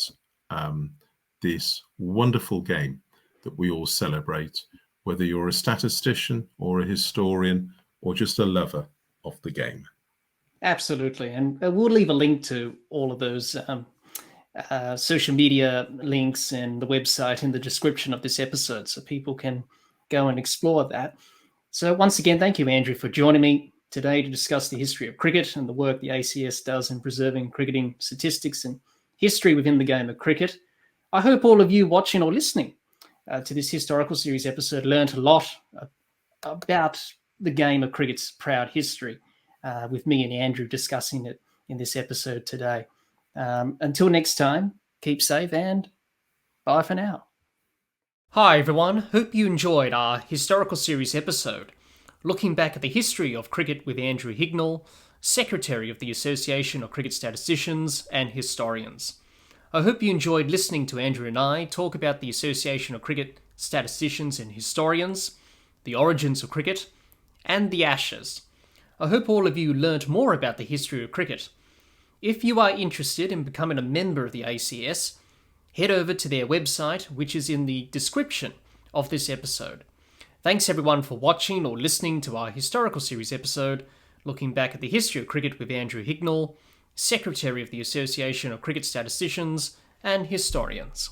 this wonderful game that we all celebrate, whether you're a statistician or a historian or just a lover of the game. Absolutely. And we'll leave a link to all of those social media links and the website in the description of this episode so people can go and explore that. So once again, thank you, Andrew, for joining me today to discuss the history of cricket and the work the ACS does in preserving cricketing statistics and history within the game of cricket. I hope all of you watching or listening to this historical series episode learned a lot about the game of cricket's proud history with me and Andrew discussing it in this episode today. Until next time, keep safe and bye for now. Hi everyone, hope you enjoyed our historical series episode, looking back at the history of cricket with Andrew Hignell, Secretary of the Association of Cricket Statisticians and Historians. I hope you enjoyed listening to Andrew and I talk about the Association of Cricket Statisticians and Historians, the origins of cricket, and the Ashes. I hope all of you learnt more about the history of cricket. If you are interested in becoming a member of the ACS, head over to their website, which is in the description of this episode. Thanks everyone for watching or listening to our historical series episode, looking back at the history of cricket with Andrew Hignell, Secretary of the Association of Cricket Statisticians and Historians.